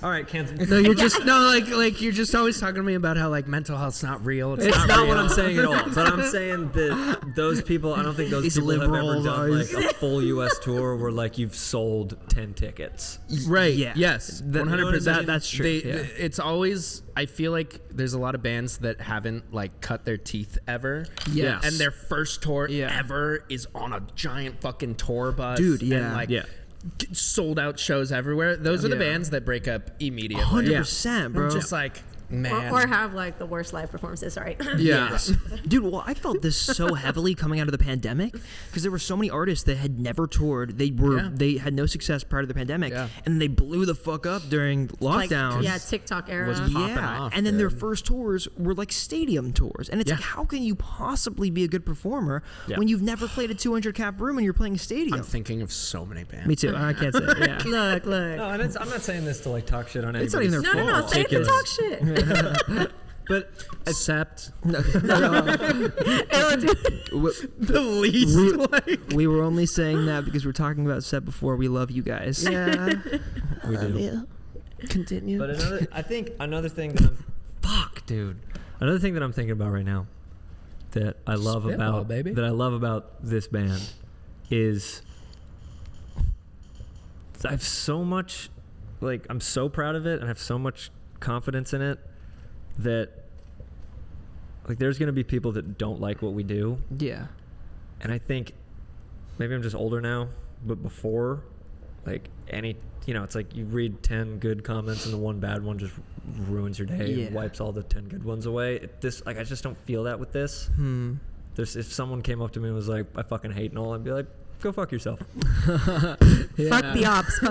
all right, cancel. No, you're just you're just always talking to me about how like mental health's not real. It's not real. What I'm saying at all. But I'm saying that those people, I don't think those people have ever done like a full U.S. tour where like you've sold 10 tickets. Right. Yeah. Yes. 100%. That's true. It's always. I feel like there's a lot of bands that haven't like cut their teeth ever. Yeah. And their first tour ever is on a giant fucking tour bus. Dude. Yeah. And, like, sold out shows everywhere. Those are the bands that break up immediately. 100%, bro. I'm just like, Man. or have like the worst live performances. Sorry. Yeah. Dude, well, I felt this so heavily coming out of the pandemic because there were so many artists that had never toured. They had no success prior to the pandemic, and they blew the fuck up during lockdown. TikTok era. Was popping off, and then their dude. first tours were like stadium tours, and it's like, how can you possibly be a good performer when you've never played a 200 cap room and you're playing a stadium? I'm thinking of so many bands. Me too. I can't say it. Yeah. Look. No, and I'm not saying this to like talk shit on anybody. It's not even their fault. No. Say it to talk shit. But except The least. we were only saying that because we're talking about Sep before. We love you guys. Yeah. we do. Yeah. Continue. But another thing that another thing that I'm thinking about right now that I love about this band is I have so much, like, I'm so proud of it and I have so much confidence in it that, like, there's going to be people that don't like what we do. Yeah. And I think maybe I'm just older now, but before, like, it's like you read 10 good comments and the one bad one just ruins your day and wipes all the 10 good ones away. I just don't feel that with this. If someone came up to me and was like, I fucking hate NULL, I'd be like, go fuck yourself. Fuck the ops.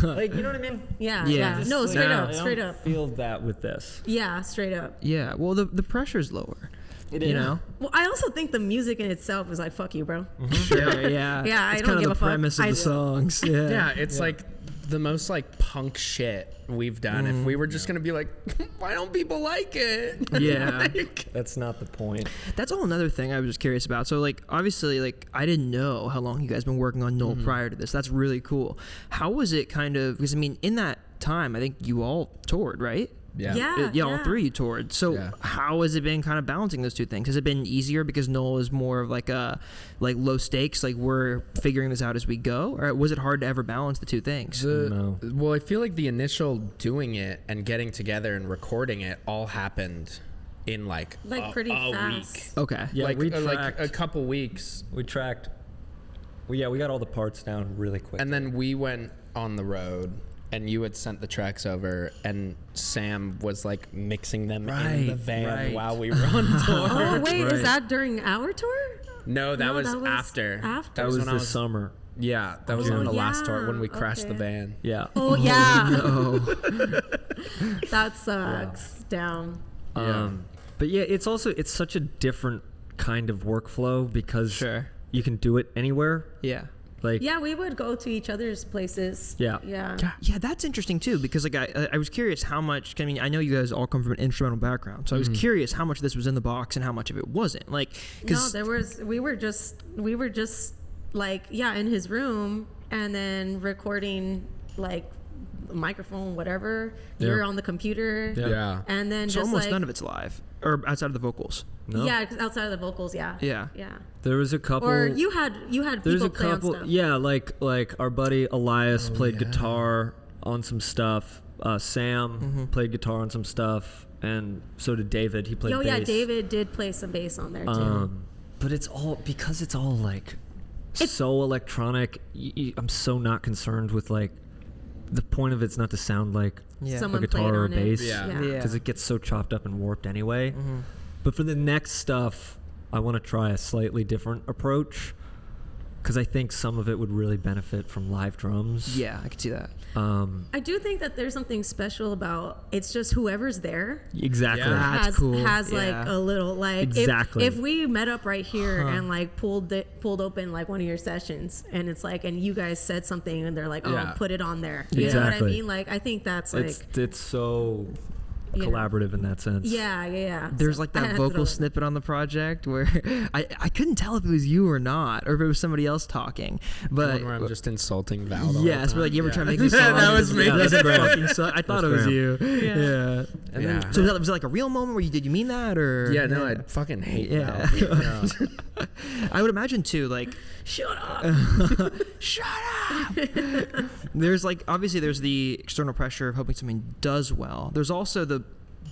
Like, you know what I mean? Yeah. No, straight up. I don't feel that with this. Yeah, straight up. Yeah. Well, the pressure's lower. It is. You know? Well, I also think the music in itself is like, fuck you, bro. Sure, yeah. Yeah, it's I don't kind give of a the fuck. premise of the songs. Yeah. Yeah, it's like the most like punk shit we've done. If we were just gonna be like, why don't people like it? Yeah. That's not the point. That's all another thing I was just curious about. So, like, obviously, like, I didn't know how long you guys been working on NULL prior to this. That's really cool. How was it kind of, because, I mean, in that time, I think you all toured, right? Yeah. All three you toured. So how has it been kind of balancing those two things? Has it been easier because NULL is more of like a low stakes, like we're figuring this out as we go, or was it hard to ever balance the two things? No. Well, I feel like the initial doing it and getting together and recording it all happened in like pretty a fast. week. Okay. Yeah, like, we like tracked. a couple weeks. We tracked. We got all the parts down really quick. And then we went on the road and you had sent the tracks over and Sam was like mixing them in the van while we were on tour. Oh, wait, is that during our tour? No, that was after. That was when I the summer. Yeah, that was on the last tour when we crashed the van. Yeah. Oh, yeah. No. That sucks. Down. But yeah, it's such a different kind of workflow because you can do it anywhere. Yeah. Like, Yeah, we would go to each other's places. Yeah. Yeah, that's interesting too because like I was curious how much. I mean, I know you guys all come from an instrumental background, so I was curious how much of this was in the box and how much of it wasn't. Like, we were just like in his room and then recording like microphone, whatever. You're on the computer. Yeah. And then so just almost like, none of it's live or outside of the vocals. No. Yeah, outside of the vocals. Yeah. There was a couple. Or you had There's people a play on couple. stuff. Yeah, like our buddy Elias played guitar on some stuff. Sam played guitar on some stuff, and so did David. He played bass. Yeah, David did play some bass on there too. But it's all like so electronic. I'm so not concerned with like the point of it's not to sound like a Someone guitar or a bass, Yeah. it gets so chopped up and warped anyway. But for the next stuff, I want to try a slightly different approach because I think some of it would really benefit from live drums. Yeah, I could see that. I do think that there's something special about it's just whoever's there. Exactly. Yeah. That's cool. Has like a little like Exactly. if we met up right here and like pulled open like one of your sessions and it's like and you guys said something and they're like put it on there. You know what I mean? Like I think that's like it's so collaborative in that sense. Yeah. There's So like I that had to vocal throw- snippet on the project where I couldn't tell if it was you or not, or if it was somebody else talking. But Where I'm just insulting Val. the yes, whole but like you ever try time. to make these songs? That was me. That's That's great. fucking I thought it was you. Yeah. And then, So was it like a real moment where did you mean that or? Yeah, no, I fucking hate Yeah. Val. No. I would imagine too, like, Shut up. shut up. There's like obviously there's the external pressure of hoping something does well. There's also the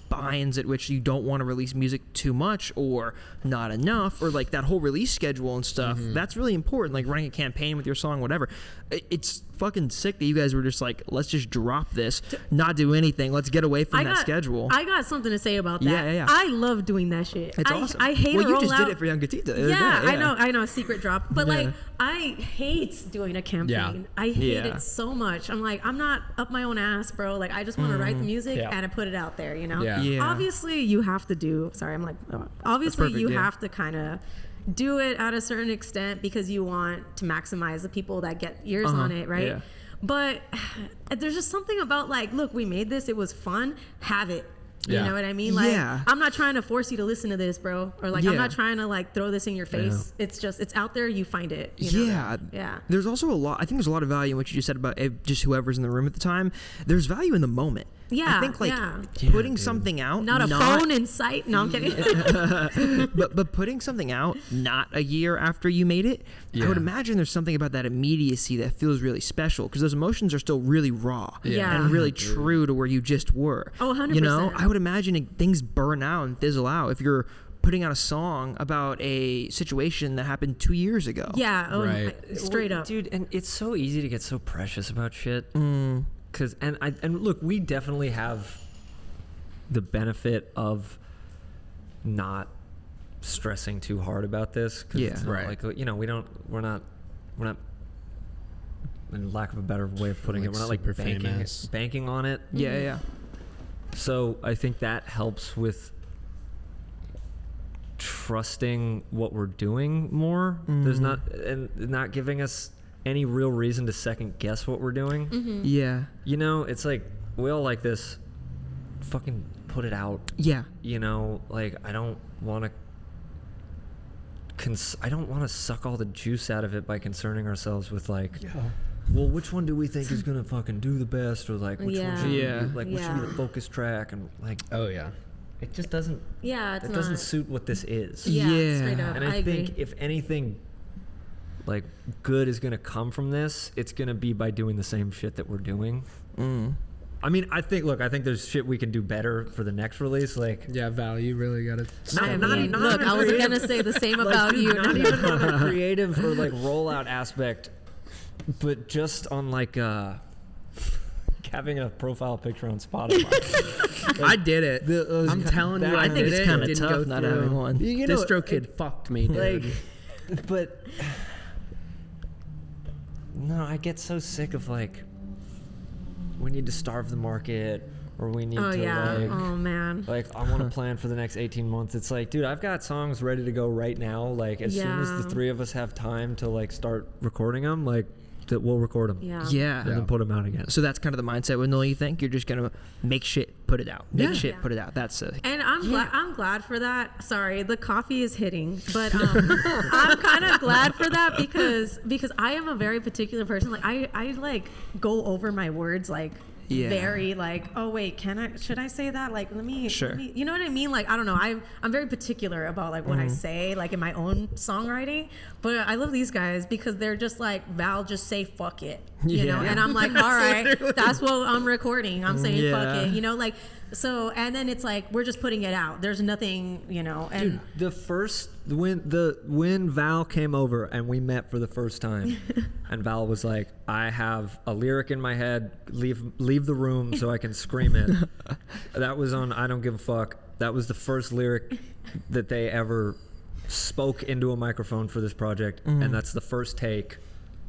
binds at which you don't want to release music too much or not enough, or like that whole release schedule and stuff. That's really important, like running a campaign with your song, whatever. It's fucking sick that you guys were just like, let's just drop this, not do anything, let's get away from that schedule. I got something to say about that. Yeah. I love doing that shit. It's awesome. I hate well, you roll just out. did it for Young Gatita. Yeah, I know, secret drop. But like, I hate doing a campaign. I hate it so much. I'm like, I'm not up my own ass, bro. Like, I just want to write the music and I put it out there, you know? Obviously, you have to do, obviously you have to kind of do it at a certain extent because you want to maximize the people that get ears on it, right? Yeah. But there's just something about like, look, we made this, it was fun, have it. You know what I mean? Like, I'm not trying to force you to listen to this, bro. Or like, I'm not trying to like throw this in your face. It's just, it's out there, you find it. You know? Yeah. There's also I think there's a lot of value in what you just said about just whoever's in the room at the time. There's value in the moment. Yeah. I think like putting something out. Not a phone in sight. No, I'm kidding. but putting something out not a year after you made it, I would imagine there's something about that immediacy that feels really special because those emotions are still really raw and really true to where you just were. Oh, 100%. You know, I would imagine things burn out and fizzle out if you're putting out a song about a situation that happened 2 years ago. Yeah, straight up. Dude, and it's so easy to get so precious about shit. Cause and look, we definitely have the benefit of not stressing too hard about this. Cause it's not like, you know, we're not, in lack of a better way of putting it, we're not like banking on it. Yeah. So I think that helps with trusting what we're doing more. There's not giving us any real reason to second guess what we're doing. Yeah. You know, it's like we all like this. Fucking put it out. Yeah. You know, like I don't want to suck all the juice out of it by concerning ourselves with like, well, which one do we think is gonna fucking do the best, or like which one should be, like what should be the focus track, and like it just doesn't. Yeah, it doesn't suit what this is. Yeah. Straight up. And I think if anything, like good is gonna come from this, it's gonna be by doing the same shit that we're doing. I mean, I think there's shit we can do better for the next release. Like, value really got to. Look, I was gonna say the same about you. Not even on a creative or like rollout aspect, but just on like having a profile picture on Spotify. I did it. I'm telling you, I think it's kind of tough not having one. You know, DistroKid fucked me, dude. Like, but no, I get so sick of like, we need to starve the market, or we need to like, oh man, like I want to plan for the next 18 months. It's like, dude, I've got songs ready to go right now. Like as soon as the three of us have time to like start recording them, like that we'll record them. Yeah. And then put them out again. So that's kind of the mindset with NULL. You think you're just gonna make shit, put it out, make shit, put it out. That's sick. And I'm glad for that. Sorry, the coffee is hitting, but I'm kind of glad for that because I am a very particular person. Like I like go over my words like very like, oh wait, should I say that? Like let me, you know what I mean? Like I don't know. I'm very particular about like what I say like in my own songwriting. But I love these guys because they're just like, Val, just say fuck it. You know? And I'm like, all right, that's what I'm recording. I'm saying fuck it. You know, like so, and then it's like we're just putting it out. There's nothing, you know. And dude, when Val came over and we met for the first time, and Val was like, I have a lyric in my head, leave the room so I can scream it. That was on I Don't Give a Fuck. That was the first lyric that they ever spoke into a microphone for this project, and that's the first take,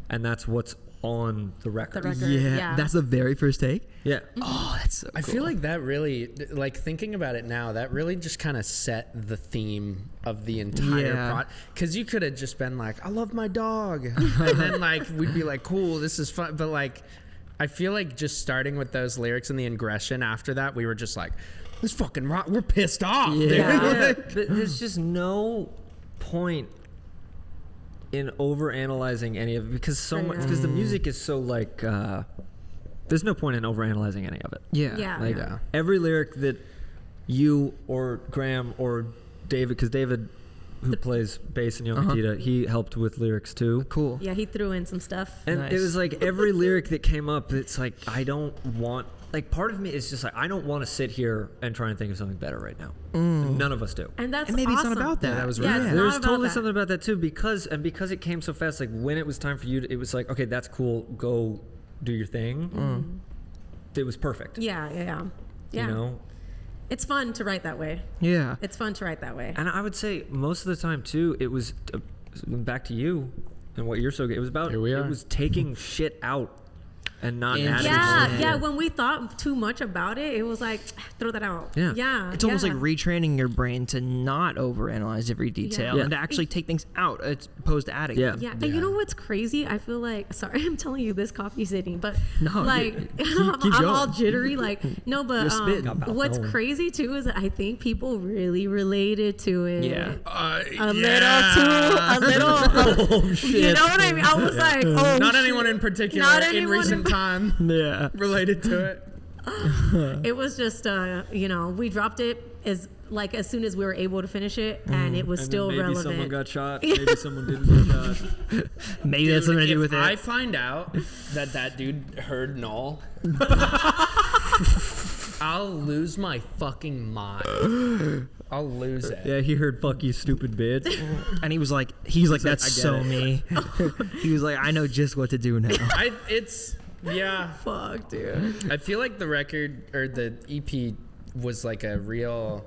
and that's what's on the record. Yeah, that's the very first take. Yeah. Oh, that's so cool. I feel like that really, like thinking about it now, that really just kind of set the theme of the entire project. Because you could have just been like, I love my dog, and then like we'd be like, cool, this is fun. But like, I feel like just starting with those lyrics and the ingression after that, we were just like, this fucking rock, we're pissed off. But there's just no point in overanalyzing any of it because because the music is so like there's no point in overanalyzing any of it. Every lyric that you or Graham or David, because David who plays bass in Young Gatita, he helped with lyrics too. Yeah, he threw in some stuff. And it was like every lyric that came up, it's like I don't want like part of me is just like I don't want to sit here and try and think of something better right now. None of us do. And that's And maybe awesome. it's not about that. Yeah, that was Yeah, really it's There's not about totally that. something about that too because it came so fast. Like when it was time for you, it was like, okay, that's cool. Go do your thing. It was perfect. Yeah. You know. It's fun to write that way. Yeah. It's fun to write that way. And I would say most of the time too, it was back to you and what you're so good. It was about Here we are. It was taking shit out and not adding. Yeah, shit. yeah. When we thought too much about it, it was like throw that out. Yeah. It's almost like retraining your brain to not overanalyze every detail Yeah. and to actually take things out as opposed to adding. Yeah. them. Yeah, and you know what's crazy? I feel like sorry, I'm telling you this coffee sitting, but No, like keep I'm all going. jittery. Like no, but You're spitting. what's going. crazy too is that I think people really related to it. Yeah. A little too, a little. You know what I mean? I was like, oh, Not shit. anyone in particular Not in anyone recent time Yeah. related to it. It was just, we dropped it as soon as we were able to finish it, and it was And still then maybe relevant. someone got shot. Maybe someone didn't get shot. Maybe that's something to do If with I it. find out that dude heard NULL, I'll lose my fucking mind. I'll lose it. Yeah, he heard "fuck you, stupid bitch." And he's like, that's I get so it. me. He was like, I know just what to do now. Yeah. Fuck, dude. I feel like the record or the EP was like a real.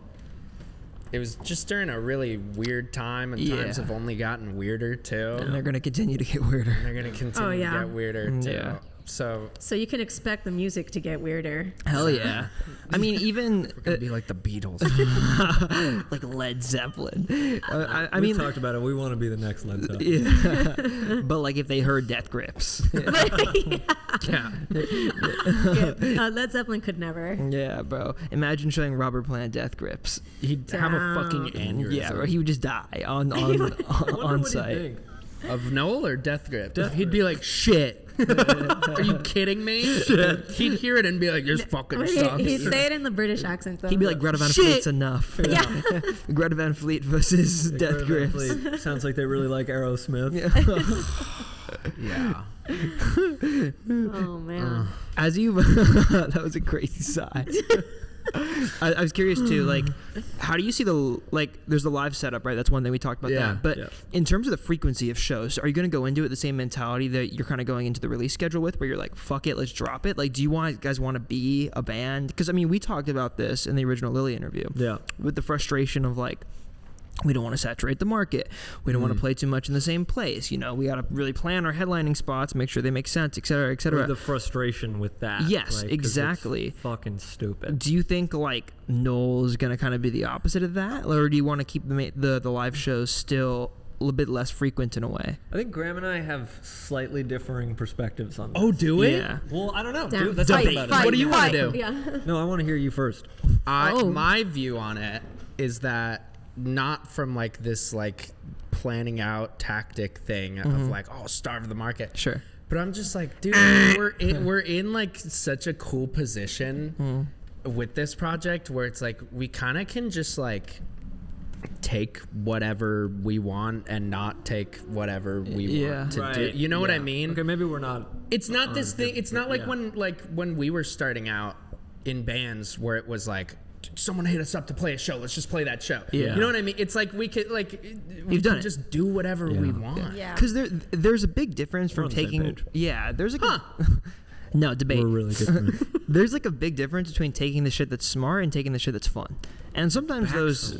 It was just during a really weird time, and times Yeah. have only gotten weirder too. And they're going to continue to get weirder. And they're gonna continue yeah. to get weirder too. Yeah. So So you can expect the music to get weirder. Hell yeah. I mean, even it'd be like the Beatles. like Led Zeppelin. I We mean, talked about it. We want to be the next Led Zeppelin. yeah. But like if they heard Death Grips. Yeah. Led Zeppelin could never. Yeah, bro. Imagine showing Robert Plant Death Grips. He'd have a fucking aneurysm. Yeah, bro. He would just die on site. Of NULL or Death Grip? He'd be like, shit. Are you kidding me? He'd hear it and be like, this fucking sucks. He'd say it in the British accent, though. He'd be like, Greta Van Shit. Fleet's enough. Yeah. Greta Van Fleet versus Death Grips. Sounds like they really like Aerosmith. Yeah. Oh, man. As you, that was a crazy sigh. I was curious too, like, how do you see there's the live setup, right? That's one thing we talked about that. But in terms of the frequency of shows, are you going to go into it the same mentality that you're kind of going into the release schedule with, where you're like, fuck it, let's drop it? Like, do you guys want to be a band? Because, I mean, we talked about this in the original Lily interview. Yeah. With the frustration of like, we don't want to saturate the market. We don't want to play too much in the same place. You know, we got to really plan our headlining spots, make sure they make sense, et cetera, et cetera. The frustration with that. Yes, like, 'cause exactly. It's fucking stupid. Do you think like NULL is going to kind of be the opposite of that, or do you want to keep the live shows still a little bit less frequent in a way? I think Graham and I have slightly differing perspectives on this. Oh, do it? Yeah. Well, I don't know. Damn. Let's talk about it. What do you wanna do? Yeah. No, I want to hear you first. My view on it is that not from like this like planning out tactic thing of like, oh, starve the market. Sure. But I'm just like, dude, we're in like such a cool position with this project where it's like we kind of can just like take whatever we want and not take whatever we want to do. You know what I mean? Okay, maybe we're not. It's not this thing. It's not like when we were starting out in bands where it was like, someone hit us up to play a show. Let's just play that show. Yeah. You know what I mean? It's like we could we done can it. just do whatever we want. Yeah. Because there's a big difference from on the same taking. page. Yeah, there's like no debate. We're really good friends. There's like a big difference between taking the shit that's smart and taking the shit that's fun. And sometimes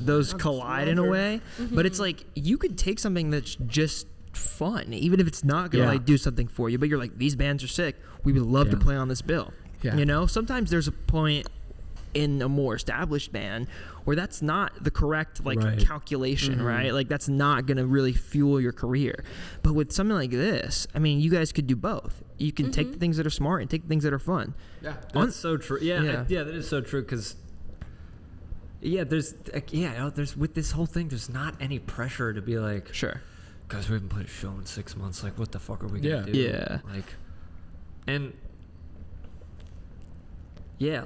those collide in a way. But it's like you could take something that's just fun, even if it's not gonna like do something for you. But you're like, these bands are sick. We would love to play on this bill. Yeah. You know, sometimes there's a point in a more established band where that's not the correct calculation, right? Like that's not gonna really fuel your career. But with something like this, I mean, you guys could do both. You can take the things that are smart and take the things that are fun. Yeah. That's so true. Yeah, Yeah. that is so true. Because there's with this whole thing, there's not any pressure to be like, Sure. guys, we haven't played a show in 6 months. Like, what the fuck are we gonna do? Yeah. Like, and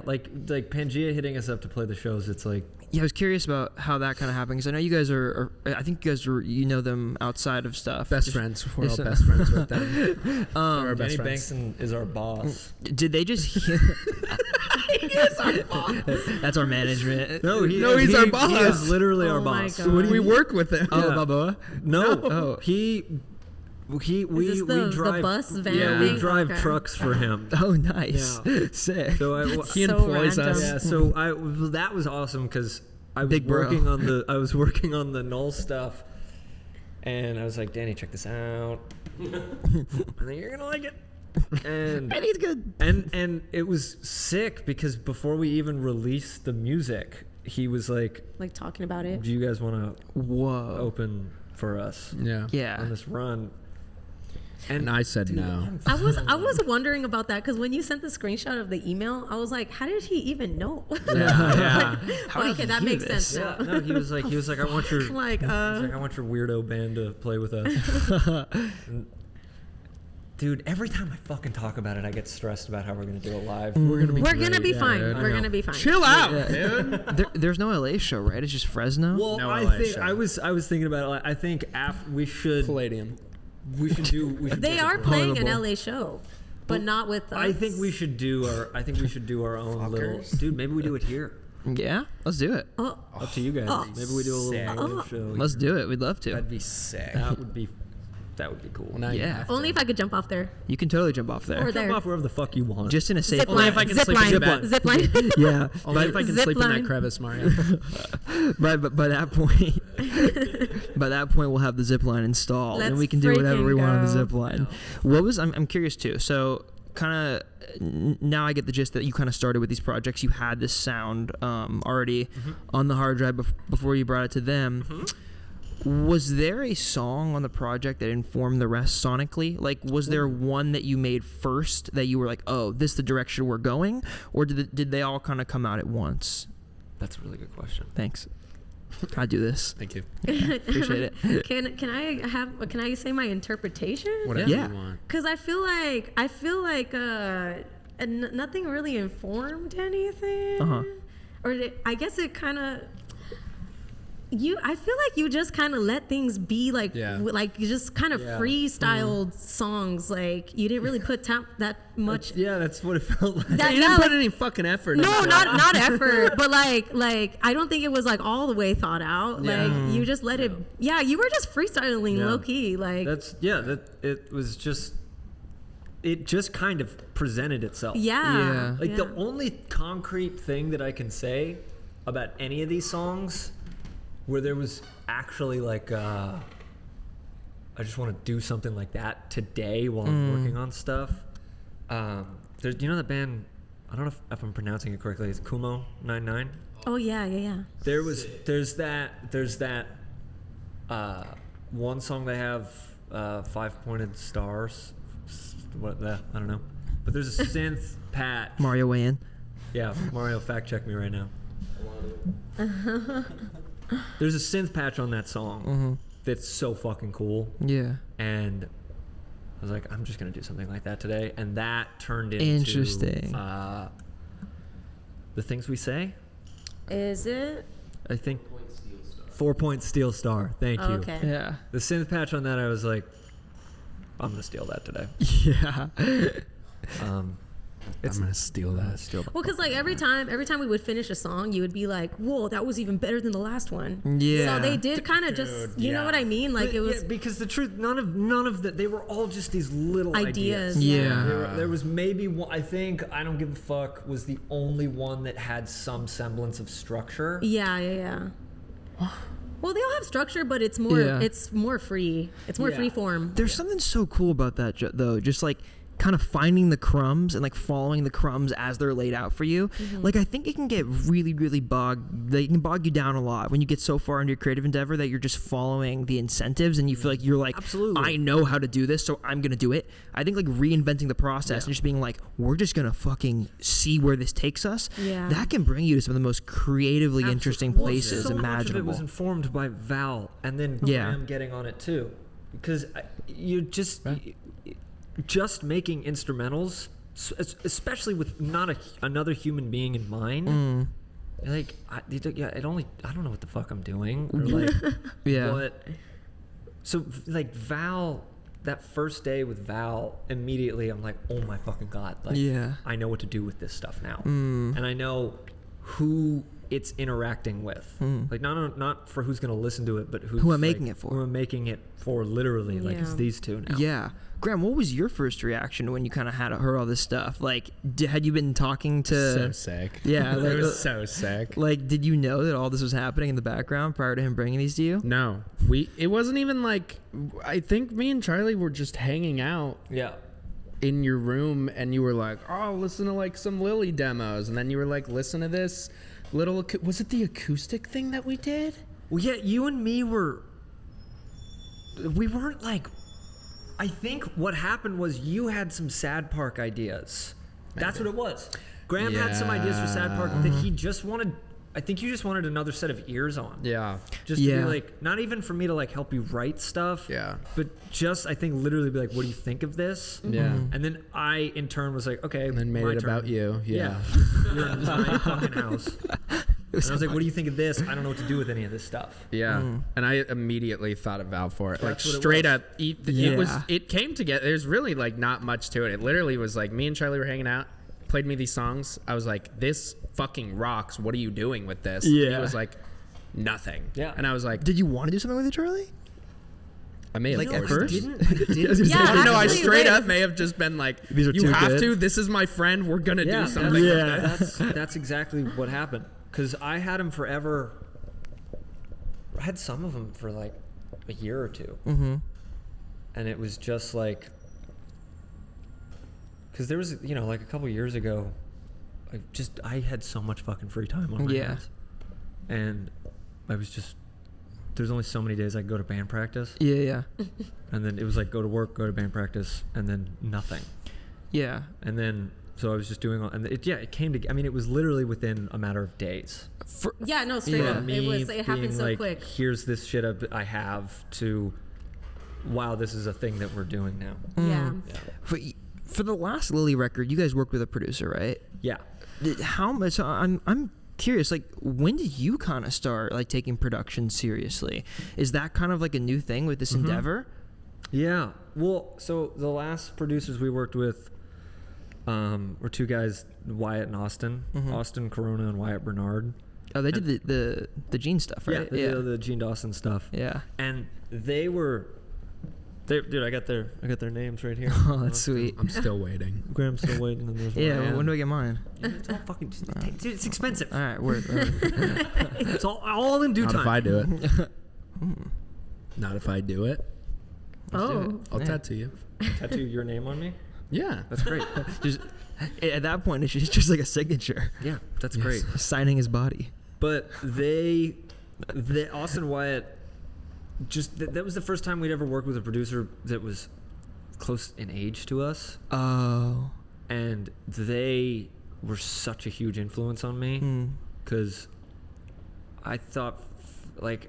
like Pangea hitting us up to play the shows. It's like, Yeah, I was curious about how that kind of happened because I know you guys are I think you guys know them outside of stuff. Best Just- friends. We're all so- best friends with them. They're our best Danny friends. Bankson is our boss. Did they just That's our management. No, he's our boss. He is literally our Oh my boss. God. We work with him. Oh, Yeah. Balboa. No, Oh. we Is this the drive bus van Yeah, thing? we drive Okay. trucks for him. Oh, nice. Yeah. Sick. So He So employs random. us. yeah, so that was awesome because I was Big bro. working on the NULL stuff, and I was like, Danny, check this out. I think you're gonna like it. And I think it's good. and it was sick because before we even released the music, he was like, Like talking about it. "Do you guys want to Whoa. open for us Yeah. on Yeah. this run?" And I said no. I was wondering about that because when you sent the screenshot of the email, I was like, how did he even know? Yeah. How did Okay, he that hear makes this? sense now. Yeah, no, he was like, I want your, Like, he's like, I want your weirdo band to play with us. And, dude, every time I fucking talk about it, I get stressed about how we're gonna do it live. We're gonna be. We're gonna be great. fine. Yeah, We're gonna be fine. Chill out, Yeah. dude. There's no LA show, right? It's just Fresno. Well, No I LA think show. I was thinking about it. Like, I think we should Palladium. do. They are playing an Horrible. LA show, but not with us. I think we should do our own little. Fuckers. Dude, maybe we do it here. Yeah, let's do it. Oh, Up to you guys. Maybe we do a Sick. little live show. Let's do it. We'd love to. That'd be sick. That would be cool. Well, now you Yeah. have to. only if I could jump off there You can totally jump off or there. Jump there. off wherever the fuck you want. Just in a safe Zip Only line. if I can Zip sleep line. in bed. Zip line. Yeah, Only if I can Zip sleep in line. that crevice, Mario. but by that point, we'll have the zip line installed, and Let's we can do whatever we freaking want on the go. zip line. What was I'm curious too. So kind of now I get the gist that you kind of started with these projects. You had this sound already on the hard drive before you brought it to them. Was there a song on the project that informed the rest sonically? Like, was there one that you made first that you were like, oh, this is the direction we're going? Or did they all kind of come out at once? That's a really good question. Thanks. I do this. Thank you. Appreciate it. Can I say my interpretation? Whatever Yeah. you want. Because I feel like nothing really informed anything. Uh-huh. I guess it kind of. I feel like you just kind of let things be, like, Yeah. like you just kind of Yeah. freestyled songs. Like you didn't really put that much. Yeah, that's what it felt like. That- You didn't that, put like- any fucking effort. No, into it. not effort, but like I don't think it was like all the way thought out. Yeah. Like you just let it. Yeah, you were just freestyling, Yeah. low key. Like It just kind of presented itself. yeah, Like yeah. the only concrete thing that I can say about any of these songs where there was actually like I just want to do something like that today while I'm working on stuff. There's, you know, that band, I don't know if I'm pronouncing it correctly, it's Kumo 99. Oh yeah. There's that one song they have 5 pointed stars. I don't know. But there's a synth patch. Mario weigh in. Yeah, Mario, fact check me right now. There's a synth patch on that song that's so fucking cool. Yeah. And I was like, I'm just going to do something like that today. And that turned into Interesting. The Things We Say. Is it? I think 4-point steel star. Thank you. Okay. Yeah. The synth patch on that, I was like, I'm going to steal that today. Yeah. I'm gonna steal that. Steal that. Well, because like every time we would finish a song, you would be like, "Whoa, that was even better than the last one." Yeah. So they did kind of just, you know what I mean? Like it was Yeah, because the truth, none of that, they were all just these little ideas. Yeah. There was maybe one, I think I Don't Give a Fuck was the only one that had some semblance of structure. Yeah. Well, they all have structure, but it's more Yeah. free. It's more Yeah. free form. There's something so cool about that, though. Just like kind of finding the crumbs and like following the crumbs as they're laid out for you. Like I think it can get really, really they can bog you down a lot when you get so far into your creative endeavor that you're just following the incentives and you feel like you're like, Absolutely. I know how to do this, so I'm gonna do it. I think like reinventing the process and just being like, we're just gonna fucking see where this takes us. Yeah. That can bring you to some of the most creatively interesting Well, places so much of it imaginable. was informed by Val and then Yeah. Graham getting on it too, because you're just making instrumentals, especially with not another human being in mind. Like I don't know what the fuck I'm doing. Or like, Yeah. What? So like Val that first day with Val, immediately I'm like, oh my fucking God. Like, Yeah. I know what to do with this stuff now. And I know who it's interacting with. Like, not for who's going to listen to it, but who I'm making it for. Who I'm making it for, literally. Like, it's these two now. Yeah. Graham, what was your first reaction when you kind of heard all this stuff? Like, had you been talking to... So sick. Yeah. It was so sick. Like, did you know that all this was happening in the background prior to him bringing these to you? No. It wasn't even like... I think me and Charlie were just hanging out Yeah. in your room, and you were like, oh, listen to like some Lily demos. And then you were like, listen to this little... Was it the acoustic thing that we did? Well, yeah, you and me were... We weren't like... I think what happened was you had some Sad Park ideas. That's what it was. Graham had some ideas for Sad Park that he just wanted... I think you just wanted another set of ears on. Yeah. Just to be like... Not even for me to like help you write stuff. Yeah. But just, I think, literally be like, what do you think of this? Yeah. And then I, in turn, was like, okay, And then made my it turn. about you. Yeah. You're in my fucking house. And I was like, what do you think of this? I don't know what to do with any of this stuff. Yeah, and I immediately thought of Val for it. Like That's what it straight was. up, it came together. There's really like not much to it. It literally was like me and Charlie were hanging out, played me these songs. I was like, this fucking rocks. What are you doing with this? Yeah. And he was like, nothing. Yeah. And I was like, Did you want to do something with it, Charlie? I may have Like, at forced first? it. Yeah, No, I actually, straight like- up may have just been like, These are you too have good." to. This is my friend. We're gonna do something. That's exactly what happened. Because I had him forever. I had some of them for like a year or two. Mm-hmm. And it was just like, because there was, like a couple years ago, I had so much fucking free time on my hands. And I was just, there's only so many days I could go to band practice. Yeah. And then it was like, go to work, go to band practice, and then nothing. Yeah. And then, so I was just doing all, and it came to, I mean, it was literally within a matter of days. Yeah, no, straight up. Me It happened being so like, quick. here's this shit I have to, wow, this is a thing that we're doing now. Yeah. For the last Lily record, you guys worked with a producer, right? Yeah. How much? I'm curious. Like, when did you kind of start like taking production seriously? Is that kind of like a new thing with this endeavor? Yeah. Well, so the last producers we worked with were two guys, Wyatt and Austin. Austin Corona and Wyatt Bernard. Oh, they did the Gene stuff, right? Yeah, the Gene Dawson stuff. Yeah. And they were, dude, I got their names right here. Oh, that's sweet. I'm still waiting. Graham's still waiting. And there's Yeah. Ryan. When do I get mine? It's all fucking, dude, it's expensive. All right. Word. It's all in due Not time. if I do it. Not if I do it. Oh. I'll tattoo you. Tattoo your name on me? Yeah. That's great. Just at that point, it's just like a signature, Yeah, that's great. signing his body. But Austin Wyatt, just that was the first time we'd ever worked with a producer that was close in age to us, Oh. and they were such a huge influence on me because I thought like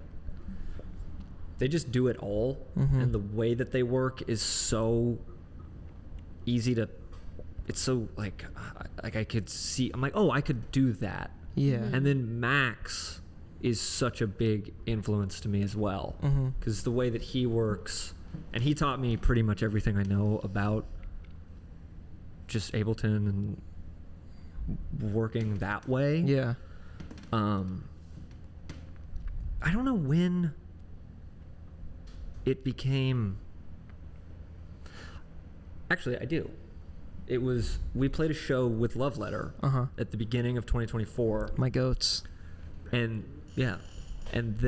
they just do it all, and the way that they work is so easy to. It's so like I could see. I'm like, oh, I could do that. Yeah. And then Max is such a big influence to me as well, because the way that he works, and he taught me pretty much everything I know about just Ableton and working that way. Yeah. I don't know when it became. Actually, I do. It was, we played a show with Love Letter at the beginning of 2024. My goats. And yeah, and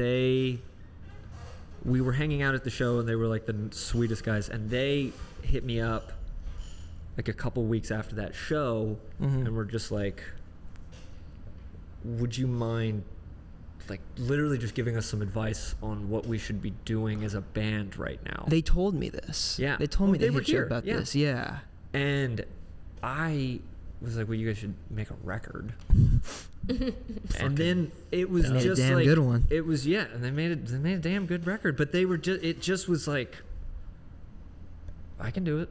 we were hanging out at the show, and they were like the sweetest guys, and they hit me up like a couple weeks after that show, and were just like, would you mind like literally just giving us some advice on what we should be doing as a band right now? They told me this. Yeah. They told me They to were hit you here. about Yeah. this. Yeah. And I was like, well, you guys should make a record. And then it was Made a just damn like, good one. it was, yeah, and they made a damn good record, but they were just, it just was like, I can do it.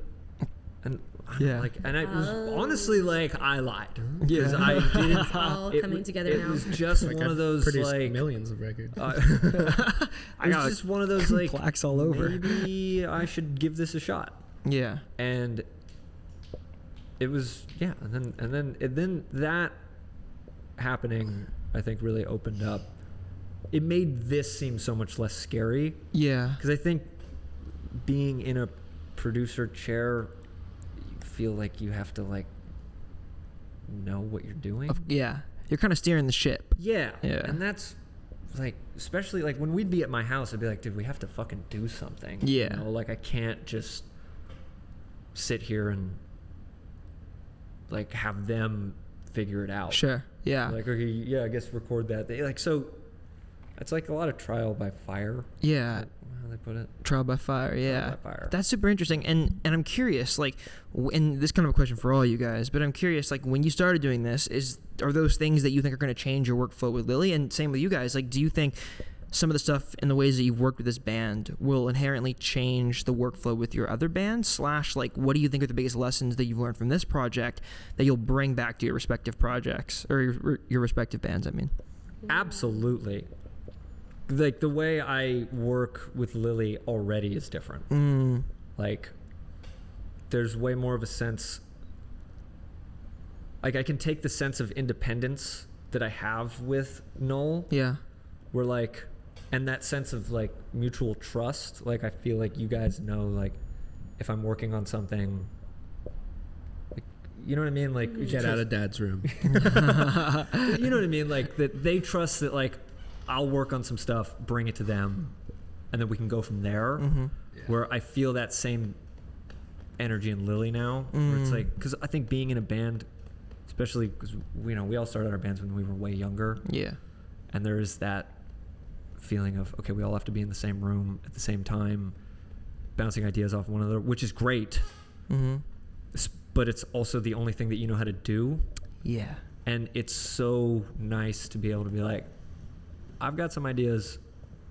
And Yeah. Like, and I was honestly like, I lied. Yeah. Because I didn't. It's all coming together it now. was just Like one I've of those produced like. millions of records. It I was got just one of those like plaques all over. Maybe I should give this a shot. Yeah. And it was and then that happening, I think, really opened up. It made this seem so much less scary. Yeah. Because I think being in a producer chair, you feel like you have to like know what you're doing. Yeah. You're kind of steering the ship. Yeah. Yeah. And that's like, especially like when we'd be at my house, I'd be like, dude, we have to fucking do something. Yeah. You know, like I can't just sit here and like have them figure it out. Sure. Yeah. Like, okay, yeah, I guess record that. They like, so it's like a lot of trial by fire. Yeah. How they put it? Trial by fire. Yeah. Trial by fire. That's super interesting. And I'm curious, like, and this is kind of a question for all you guys, but I'm curious, like, when you started doing this, are those things that you think are going to change your workflow with Lily? And same with you guys. Like, do you think some of the stuff and the ways that you've worked with this band will inherently change the workflow with your other bands? / like, what do you think are the biggest lessons that you've learned from this project that you'll bring back to your respective projects or your respective bands, I mean? Absolutely. Like the way I work with Lily already is different. Like there's way more of a sense, like I can take the sense of independence that I have with NULL. Yeah. Where like, and that sense of like mutual trust, like I feel like you guys know, like if I'm working on something, like, you know what I mean? Like Get out of dad's room. you know what I mean? Like that they trust that like I'll work on some stuff, bring it to them, and then we can go from there. Where I feel that same energy in Lily now, where it's like, because I think being in a band, especially because we all started our bands when we were way younger. Yeah. And there is that feeling of, okay, we all have to be in the same room at the same time, bouncing ideas off one another, which is great. But it's also the only thing that you know how to do. Yeah. And it's so nice to be able to be like, I've got some ideas,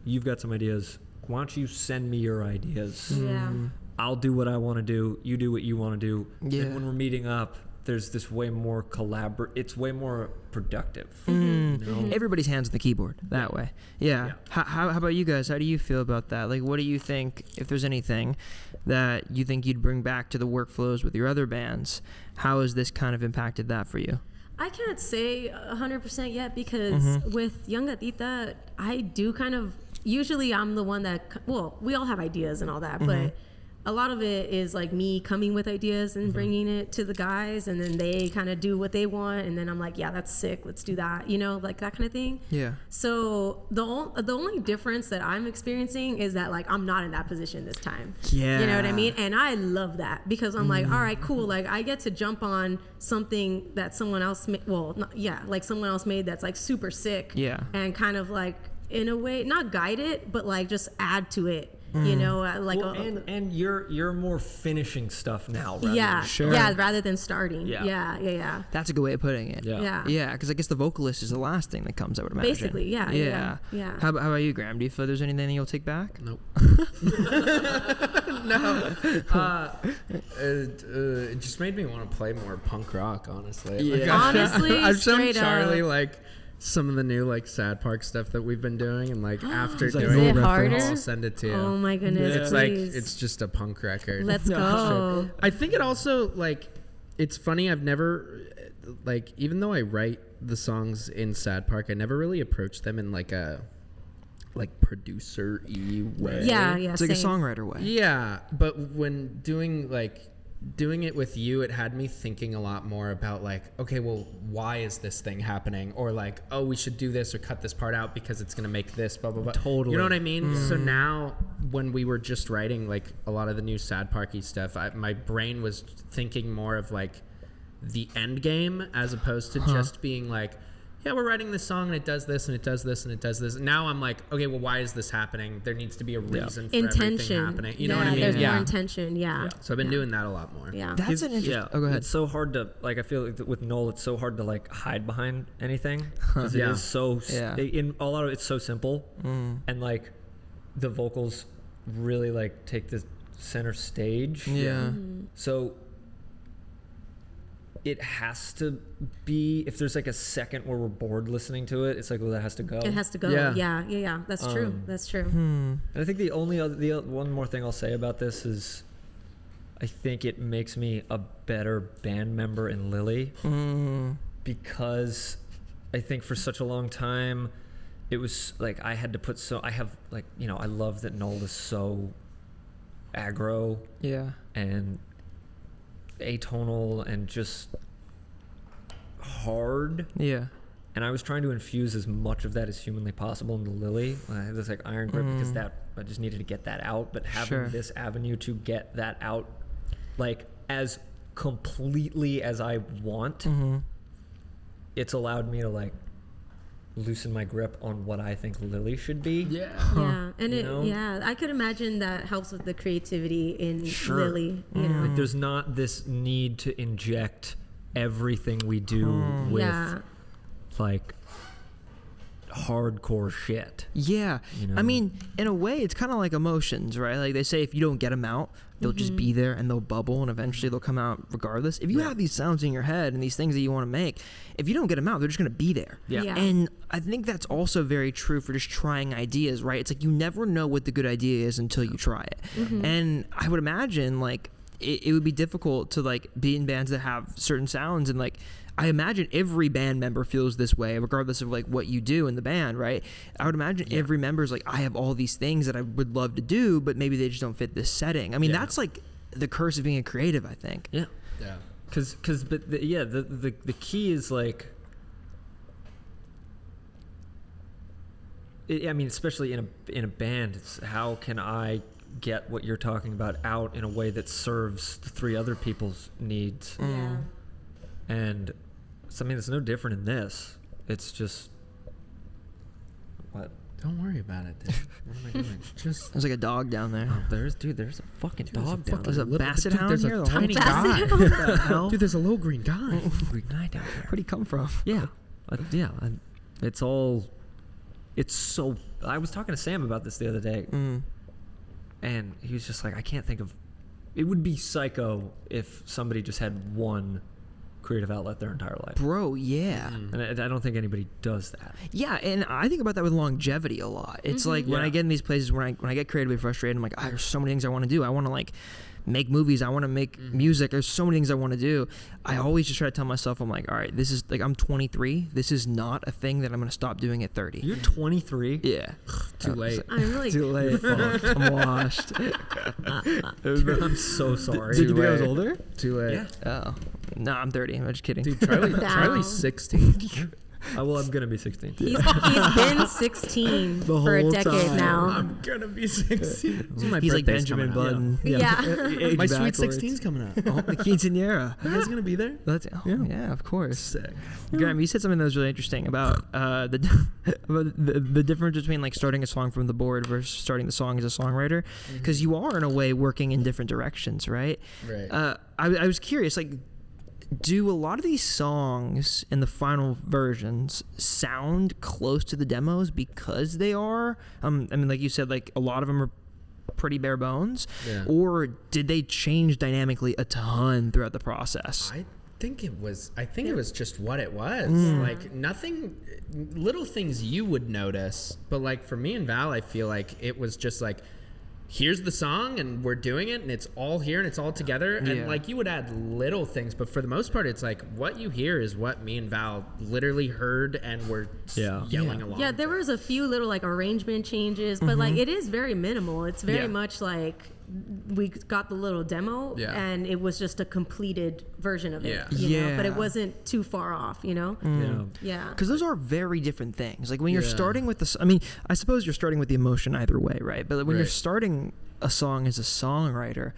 you've got some ideas. Why don't you send me your ideas? Yeah. I'll do what I want to do. You do what you want to do. Yeah. And when we're meeting up, there's this way more it's way more productive. You know? Everybody's hands on the keyboard that way. Yeah. Yeah. How about you guys? How do you feel about that? Like, what do you think, if there's anything that you think you'd bring back to the workflows with your other bands? How has this kind of impacted that for you? I can't say 100% yet because with Young Gatita, I do kind of, usually I'm the one that, well, we all have ideas and all that, but a lot of it is like me coming with ideas and bringing it to the guys, and then they kind of do what they want, and then I'm like, yeah, that's sick, let's do that, you know, like that kind of thing. Yeah. So the only difference that I'm experiencing is that like I'm not in that position this time. Yeah. You know what I mean? And I love that because I'm like, all right, cool. Like I get to jump on something that someone else made. Well, like someone else made that's like super sick. Yeah. And kind of like in a way, not guide it, but like just add to it. You know, like Well, and you're more finishing stuff now. Rather yeah, than Sure. yeah, rather than starting. Yeah. Yeah. That's a good way of putting it. Yeah. Yeah, because I guess the vocalist is the last thing that comes, I would imagine. Basically, yeah. How about you, Graham? Do you feel there's anything that you'll take back? Nope. No. It just made me want to play more punk rock, honestly. Yeah. Honestly, I've shown straight Charlie up. like some of the new like Sad Park stuff that we've been doing, and like after Is like doing it it, harder? I'll send it to you. Oh my goodness. It's like please. it's just a punk record. Let's go. I think it also like it's funny. I've never like, even though I write the songs in Sad Park, I never really approach them in like a producer-y way. Yeah. It's like a same. songwriter way. Yeah, but when doing it with you, it had me thinking a lot more about like, okay, well, why is this thing happening? Or like, oh, we should do this or cut this part out because it's going to make this, blah, blah, blah. Totally. You know what I mean? So now when we were just writing like a lot of the new Sad Parky stuff, my brain was thinking more of like the end game as opposed to just being like, yeah, we're writing this song and it does this and it does this and it does this. Now I'm like, okay, well, why is this happening? There needs to be a reason for everything Intention. happening. You know what I mean? There's Yeah. more intention. Yeah. So I've been doing that a lot more. Yeah. That's an interesting. Yeah. Oh, go ahead. It's so hard to like. I feel like with NULL, it's so hard to like hide behind anything because Yeah. it is so. Yeah. In a lot of it's so simple, and like the vocals really like take the center stage. Yeah. So it has to be, if there's like a second where we're bored listening to it, it's like, well, that has to go. It has to go. Yeah. Yeah. That's true. That's true. And I think the one more thing I'll say about this is, I think it makes me a better band member in Lily, because I think for such a long time, it was like I had to put I love that NULL is so aggro and atonal and just hard. Yeah. And I was trying to infuse as much of that as humanly possible into Lily. I had this like iron grip because I just needed to get that out. But having this avenue to get that out, like as completely as I want, it's allowed me to like loosen my grip on what I think Lily should be. Yeah, and I could imagine that helps with the creativity in Lily. You know, like there's not this need to inject everything we do with like hardcore shit. Yeah. You know? I mean, in a way, it's kind of like emotions, right? Like they say if you don't get them out, they'll just be there and they'll bubble and eventually they'll come out regardless. If you have these sounds in your head and these things that you want to make, if you don't get them out, they're just going to be there. Yeah. And I think that's also very true for just trying ideas, right? It's like you never know what the good idea is until you try it. And I would imagine like it would be difficult to like be in bands that have certain sounds, and like I imagine every band member feels this way regardless of like what you do in the band, right? I would imagine every member is like, I have all these things that I would love to do, but maybe they just don't fit this setting. I mean, that's like the curse of being a creative, I think. Yeah. But the key is like, I mean, especially in a band, it's how can I get what you're talking about out in a way that serves the three other people's needs. And so, I mean, it's no different in this. It's just what? Don't worry about it, dude. What am I doing? Just There's like a dog down there. there's a fucking dog down There's there. a basset hound there's here. a the whole tiny time. guy. What the hell? Dude, there's a little green guy. Green guy down there. Where'd he come from? Yeah, it's all. It's so. I was talking to Sam about this the other day, and he was just like, I can't think of. It would be psycho if somebody just had one creative outlet their entire life. Bro, yeah. And I don't think anybody does that. Yeah, and I think about that with longevity a lot. It's like when I get in these places when I get creatively frustrated, I'm like, there's so many things I want to do. I want to like make movies. I want to make music. There's so many things I want to do. I always just try to tell myself, I'm like, all right, this is like, I'm 23. This is not a thing that I'm going to stop doing at 30. You're 23? Yeah. Too late. I'm really Too late. I'm washed. I'm so sorry. Did you think I was older? Too late. Yeah. Oh. No, I'm 30. I'm just kidding. Dude, Charlie's 16. Well, I'm gonna be 16. He's been 16 for a whole decade time. now. I'm gonna be 16. My He's like birthday's Benjamin coming up. Button. Yeah. My sweet 16's coming up. Oh, the quinceañera. You guys gonna be there? That's, yeah, of course. Sick. Graham, you said something that was really interesting about the difference between like starting a song from the board versus starting the song as a songwriter, because you are in a way working in different directions, right? Right. I was curious, like, do a lot of these songs in the final versions sound close to the demos because they are? I mean, like you said, like a lot of them are pretty bare bones, or did they change dynamically a ton throughout the process? I think it was just what it was. Like nothing, little things you would notice, but like for me and Val, I feel like it was just like, here's the song and we're doing it and it's all here and it's all together, and like you would add little things, but for the most part it's like what you hear is what me and Val literally heard and were yelling along. Yeah, there was a few little like arrangement changes, but like it is very minimal. It's very much like we got the little demo and it was just a completed version of it. You know? But it wasn't too far off, you know? Yeah. Because those are very different things. Like when you're starting with I mean, I suppose you're starting with the emotion either way, right? But when you're starting a song as a songwriter,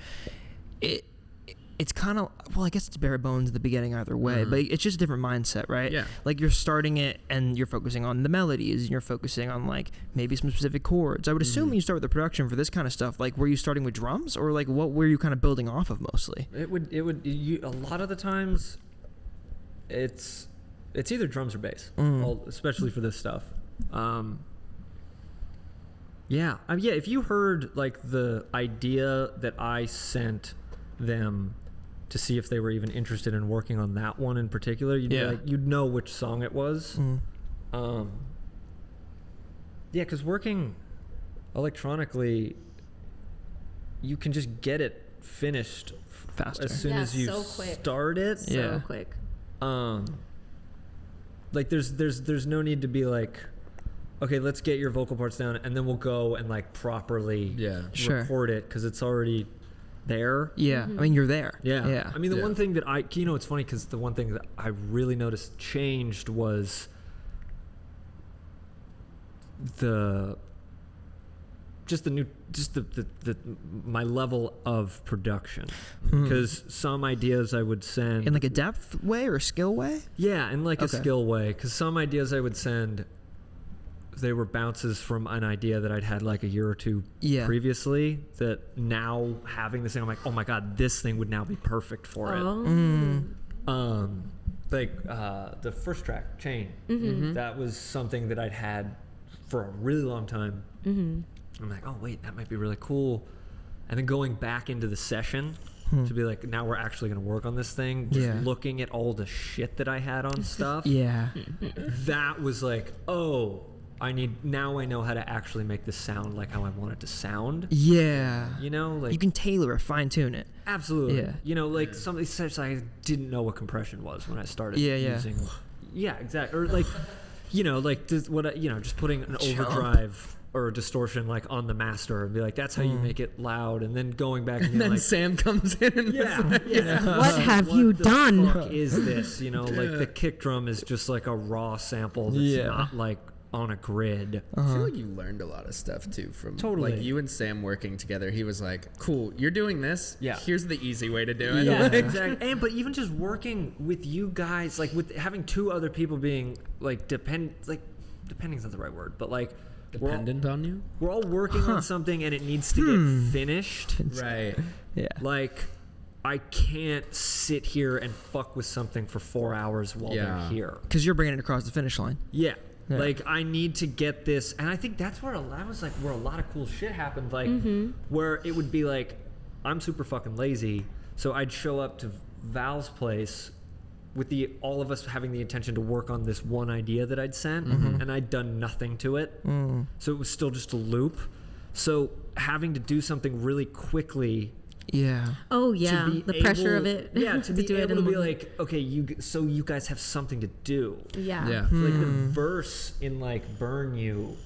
it's kind of, well, I guess it's bare bones at the beginning either way, but it's just a different mindset, right? Yeah. Like you're starting it and you're focusing on the melodies and you're focusing on like maybe some specific chords. I would assume when you start with the production for this kind of stuff, like were you starting with drums or like what were you kind of building off of mostly? A lot of the times it's either drums or bass, especially for this stuff. If you heard like the idea that I sent them to see if they were even interested in working on that one in particular. You'd be like, you'd know which song it was. Yeah, because working electronically, you can just get it finished Faster. as soon as you start it. So quick. Like there's no need to be like, okay, let's get your vocal parts down and then we'll go and like properly record it because it's already there. Yeah, I mean you're there. Yeah. I mean the one thing that it's funny because the one thing that I really noticed changed was my level of production, because some ideas I would send in like a depth way or a skill way. Yeah, in like a skill way, because some ideas I would send, they were bounces from an idea that I'd had like a year or two previously, that now having this thing, I'm like, oh my god, this thing would now be perfect for it. Like the first track, Chain, that was something that I'd had for a really long time. I'm like, oh wait, that might be really cool. And then going back into the session to be like, now we're actually going to work on this thing. Just looking at all the shit that I had on stuff. That was like, oh, I know how to actually make this sound like how I want it to sound. Yeah. You know, like you can tailor it, fine tune it. Absolutely. Yeah. You know, like some of these sessions I didn't know what compression was when I started using. Yeah, exactly. Or like, you know, like just putting an overdrive or a distortion like on the master and be like, that's how you make it loud, and then going back and then like, Sam comes in and what have you done? Fuck is this? You know, like the kick drum is just like a raw sample that's not like on a grid. I feel like you learned a lot of stuff too from like you and Sam working together. He was like, cool, you're doing this. Yeah. Here's the easy way to do it. Yeah, exactly. But even just working with you guys, like with having two other people being like depending's not the right word, but like dependent on you. We're all working on something and it needs to get finished. Right. Yeah. Like I can't sit here and fuck with something for 4 hours while they're here. Because you're bringing it across the finish line. Yeah. Like I need to get this, and I think that's where a lot of cool shit happened. Like where it would be like, I'm super fucking lazy, so I'd show up to Val's place with all of us having the intention to work on this one idea that I'd sent, and I'd done nothing to it, so it was still just a loop. So having to do something really quickly. Yeah. Oh yeah, the pressure of it. Yeah, to be able to be like, okay, you guys have something to do. Yeah. Yeah. Like the verse in like "Burn You"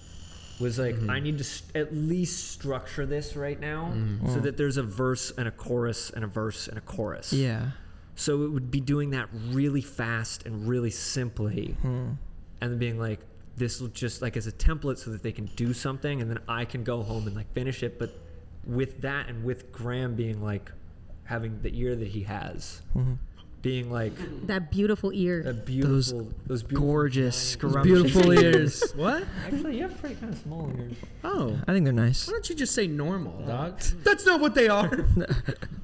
was like, I need to at least structure this right now so that there's a verse and a chorus and a verse and a chorus. Yeah. So it would be doing that really fast and really simply, and then being like, this will just like as a template so that they can do something, and then I can go home and like finish it, but. With that, and with Graham being like having the ear that he has, being like that beautiful ear, those beautiful gorgeous, beautiful ears. What? Actually, you have pretty kind of small ears. Oh, I think they're nice. Why don't you just say normal, dog? That's not what they are.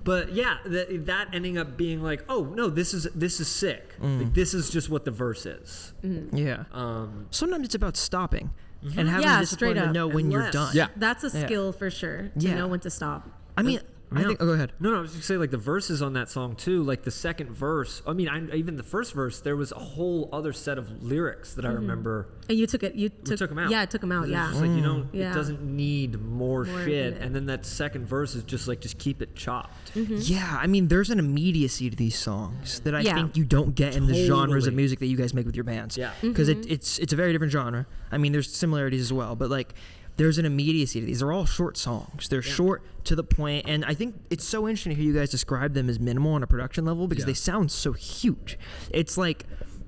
But yeah, that ending up being like, oh no, this is sick. Like, this is just what the verse is. Yeah. Sometimes it's about stopping. And having the discipline to know when you're done. Yeah. That's a skill for sure. To know when to stop. I mean, I think. Oh, go ahead. No, I was just gonna say like the verses on that song too. Like the second verse. I mean, even the first verse, there was a whole other set of lyrics that I remember. And you took it. You took them out. Yeah, I took them out. Yeah. It's like you don't. It doesn't need more shit. And then that second verse is just like just keep it chopped. Yeah, I mean, there's an immediacy to these songs that I think you don't get in the genres of music that you guys make with your bands. Yeah. Because it's a very different genre. I mean, there's similarities as well, but like. There's an immediacy to these. They're all short songs. They're short to the point, and I think it's so interesting to hear you guys describe them as minimal on a production level because they sound so huge. It's like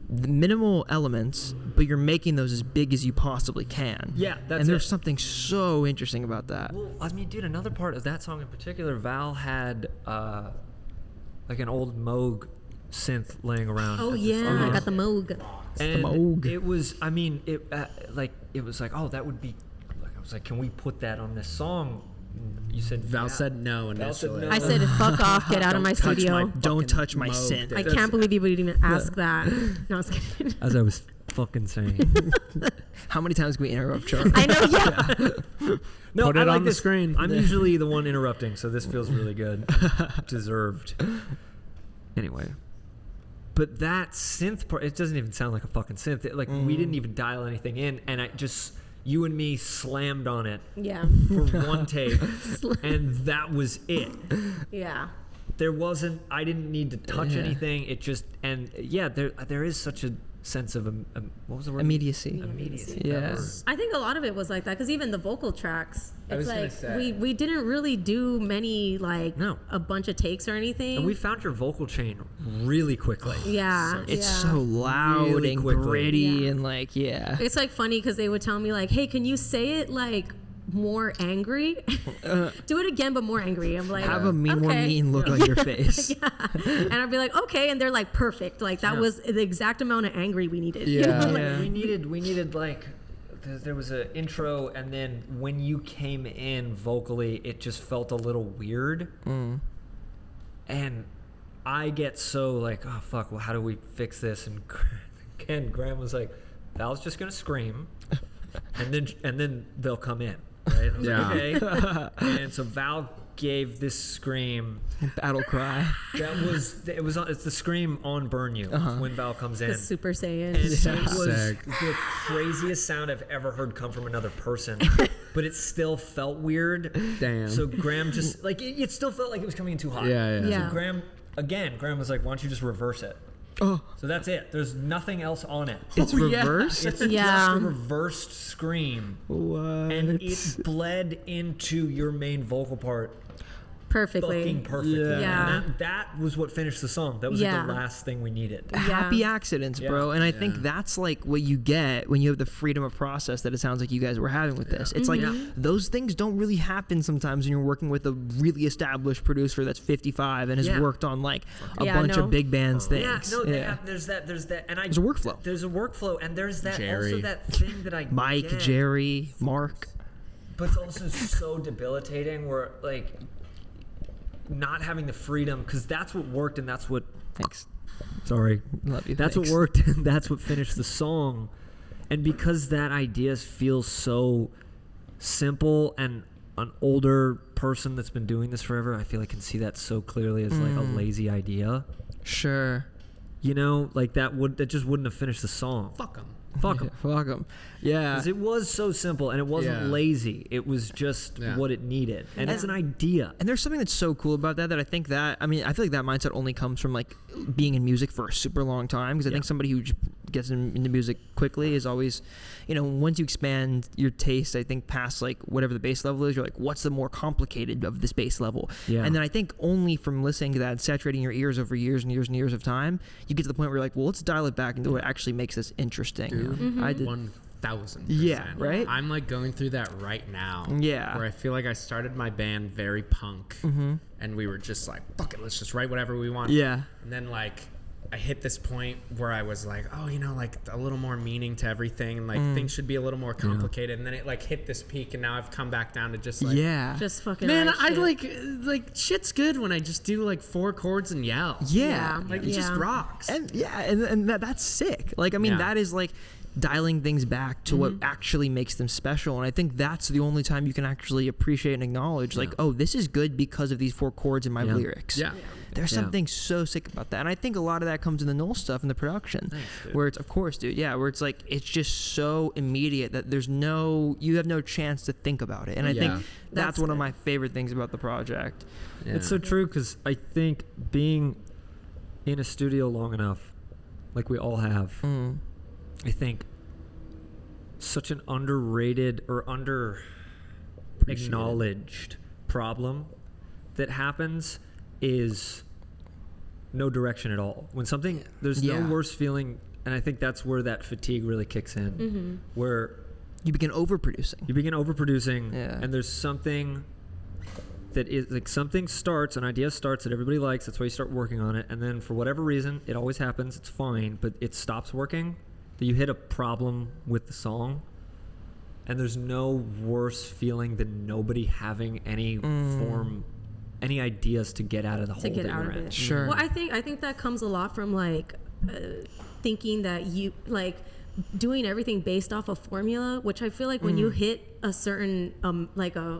the minimal elements, but you're making those as big as you possibly can. Yeah, that's and there's something so interesting about that. Well, I mean, dude, another part of that song in particular, Val had like an old Moog synth laying around. Oh yeah, I got the Moog. And the Moog. It was, I mean, it was like, oh, that would be. I was like, can we put that on this song? You said Val said no initially. I said, fuck off, get out of my studio. Don't touch my synth. I can't believe you would even ask that. No, I was kidding. As I was fucking saying. How many times can we interrupt Charlie? I know, yeah. No, put it I like on the this. screen. I'm usually the one interrupting, so this feels really good. Deserved. Anyway. But that synth part, it doesn't even sound like a fucking synth. We didn't even dial anything in, and you and me slammed on it for one take, and that was it. Yeah. I didn't need to touch anything. It just, there is such a sense of, what was the word? Immediacy. Yeah. I think a lot of it was like that, because even the vocal tracks, it's like say. we didn't really do many a bunch of takes or anything. And we found your vocal chain really quickly. Yeah. It's so loud Really and quickly. gritty and like, It's like funny because they would tell me like, hey, can you say it like more angry? Do it again, but more angry. I'm like, have a more okay. mean look on your face. And I'd be like, okay, and they're like, perfect. Like that was the exact amount of angry we needed. You Yeah. know? Like, Yeah. We needed like, there was an intro, and then when you came in vocally, it just felt a little weird. And I get so like, oh fuck, well, how do we fix this? And again, Graham was like, Val's just gonna scream, and then they'll come in, right? I was like, okay. And so Val gave this scream. Battle cry. It's the scream on Burn You when Val comes in. the Super Saiyan. And it was Sick. the craziest sound I've ever heard come from another person, but it still felt weird. Damn. So Graham just like it still felt like it was coming in too hot. Yeah. So Graham was like, "Why don't you just reverse it?" Oh, So that's it. There's nothing else on it. it's yeah. reversed. It's just a reversed scream, What? and it bled into your main vocal part Perfectly. fucking perfectly. Yeah. And that was what finished the song. That was like the last thing we needed. Happy accidents, bro. And I think that's like what you get when you have the freedom of process that it sounds like you guys were having with this. It's like those things don't really happen sometimes when you're working with a really established producer that's 55 and has worked on like a bunch of big bands things. There's that, and There's a workflow. There's a workflow, and there's that Jerry. also that thing that I Mike, get, Jerry, Mark. but it's also so debilitating. Where like not having the freedom, because that's what worked, and that's what. Thanks. Sorry, Love you. that's thanks. what worked, and that's what finished the song. And because that idea feels so simple, and an older person that's been doing this forever, I feel I can see that so clearly as like a lazy idea. Sure. You know, like that just wouldn't have finished the song. Fuck them. Fuck 'em. Fuck them. Yeah. 'Cause it was so simple, and it wasn't lazy. It was just what it needed, and it's an idea. And there's something that's so cool about that I think that, I feel like that mindset only comes from like being in music for a super long time, because I think somebody who just gets into music quickly is always, once you expand your taste, I think past like whatever the base level is, you're like, what's the more complicated of this base level? Yeah. And then I think only from listening to that and saturating your ears over years and years and years of time, you get to the point where you're like, well, let's dial it back into what actually makes this interesting. Dude, I did. 1000%. Yeah, right? I'm like going through that right now. Yeah. Where I feel like I started my band very punk, and we were just like, fuck it, let's just write whatever we want. Yeah. And then like I hit this point where I was like, oh, like a little more meaning to everything, and like things should be a little more complicated. And then it like hit this peak, and now I've come back down to just like, just fucking man, write I shit. like shit's good when I just do like 4 chords and yell. Yeah. Like it just rocks. And and that's sick. Like, that is like dialing things back to what actually makes them special. And I think that's the only time you can actually appreciate and acknowledge like, oh, this is good because of these 4 chords in my lyrics. Yeah. There's something so sick about that. And I think a lot of that comes in the NULL stuff and the production. Where it's, of course, dude, where it's like, it's just so immediate that you have no chance to think about it. And I think that's one of my favorite things about the project. Yeah. It's so true, because I think being in a studio long enough, like we all have, I think such an underrated or acknowledged problem that happens is no direction at all. When something, there's no worse feeling, and I think that's where that fatigue really kicks in, where you begin overproducing. And there's something that is like, something starts, an idea starts that everybody likes, that's why you start working on it, and then for whatever reason, it always happens, it's fine, but it stops working, that you hit a problem with the song, and there's no worse feeling than nobody having any any ideas to get out of the hole that you're in. Sure. Well, I think that comes a lot from like thinking that you like doing everything based off a formula, which I feel like when you hit a certain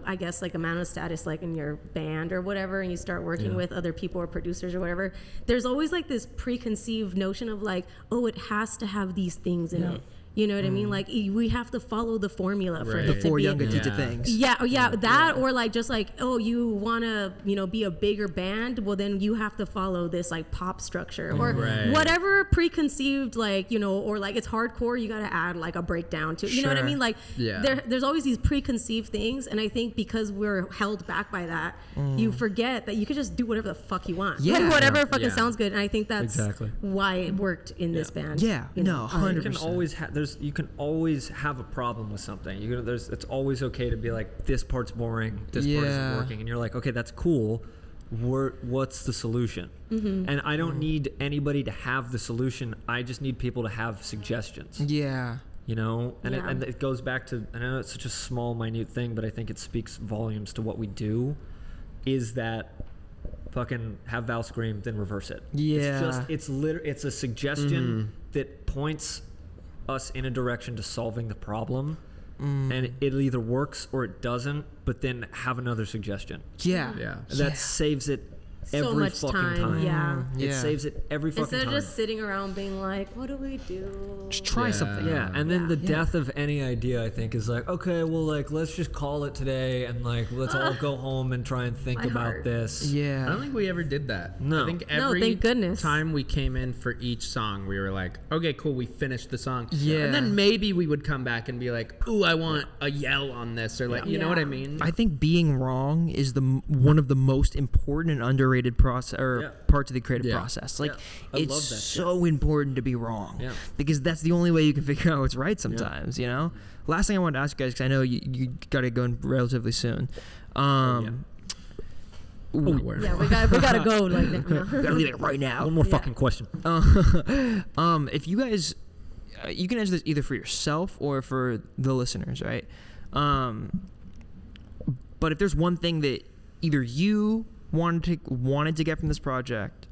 I guess like amount of status like in your band or whatever, and you start working with other people or producers or whatever, there's always like this preconceived notion of like, oh, it has to have these things in it. You know what I mean? Like we have to follow the formula for it The to four be young Aditya things. or like just like, oh, you want to, be a bigger band, well then you have to follow this like pop structure or whatever preconceived, like, or like it's hardcore, you got to add like a breakdown to it. You know what I mean? Like there's always these preconceived things, and I think because we're held back by that, you forget that you could just do whatever the fuck you want. Like, whatever fucking sounds good. And I think that's why it worked in this band. 100%. You can always you can always have a problem with something. It's always okay to be like, this part's boring, this part isn't working, and you're like, okay, that's cool. What's the solution? And I don't need anybody to have the solution. I just need people to have suggestions. Yeah. And it goes back to, I know it's such a small, minute thing, but I think it speaks volumes to what we do. Is that fucking have Val scream, then reverse it. Yeah. It's a suggestion that points us in a direction to solving the problem, and it either works or it doesn't, but then have another suggestion. That saves it so every much fucking time. It Yeah. saves it every fucking time. Instead of just sitting around being like, what do we do? Just try something. And then the death of any idea, I think, is like, okay, well, like, let's just call it today, and like, let's all go home and try and think My about heart. this. I don't think we ever did that. No. I think every thank goodness. time we came in for each song, we were like, okay, cool, we finished the song. Yeah. And then maybe we would come back and be like, ooh, I want a yell on this, or like, you know what I mean? I think being wrong is one of the most important and underrated parts of the creative process. Like, I love it's that so important to be wrong because that's the only way you can figure out what's right sometimes. Last thing I wanted to ask you guys, because I know you got to go in relatively soon. We gotta go. Like, We gotta leave it right now. One more fucking question. If you guys, you can answer this either for yourself or for the listeners, right? But if there's one thing that either you wanted to get from this project,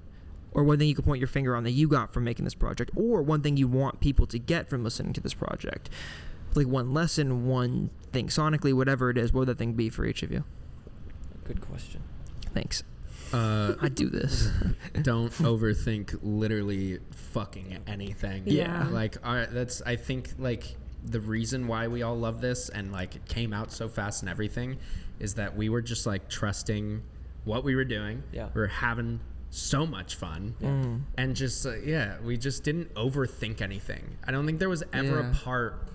or one thing you could point your finger on that you got from making this project, or one thing you want people to get from listening to this project, like one lesson, one thing sonically, whatever it is, what would that thing be for each of you? Good question. Thanks. I do this. Don't overthink literally fucking anything. Yeah. Like, I think, like, the reason why we all love this and, like, it came out so fast and everything is that we were just, like, trusting what we were doing. Yeah. We were having so much fun. And just, we just didn't overthink anything. I don't think there was ever a part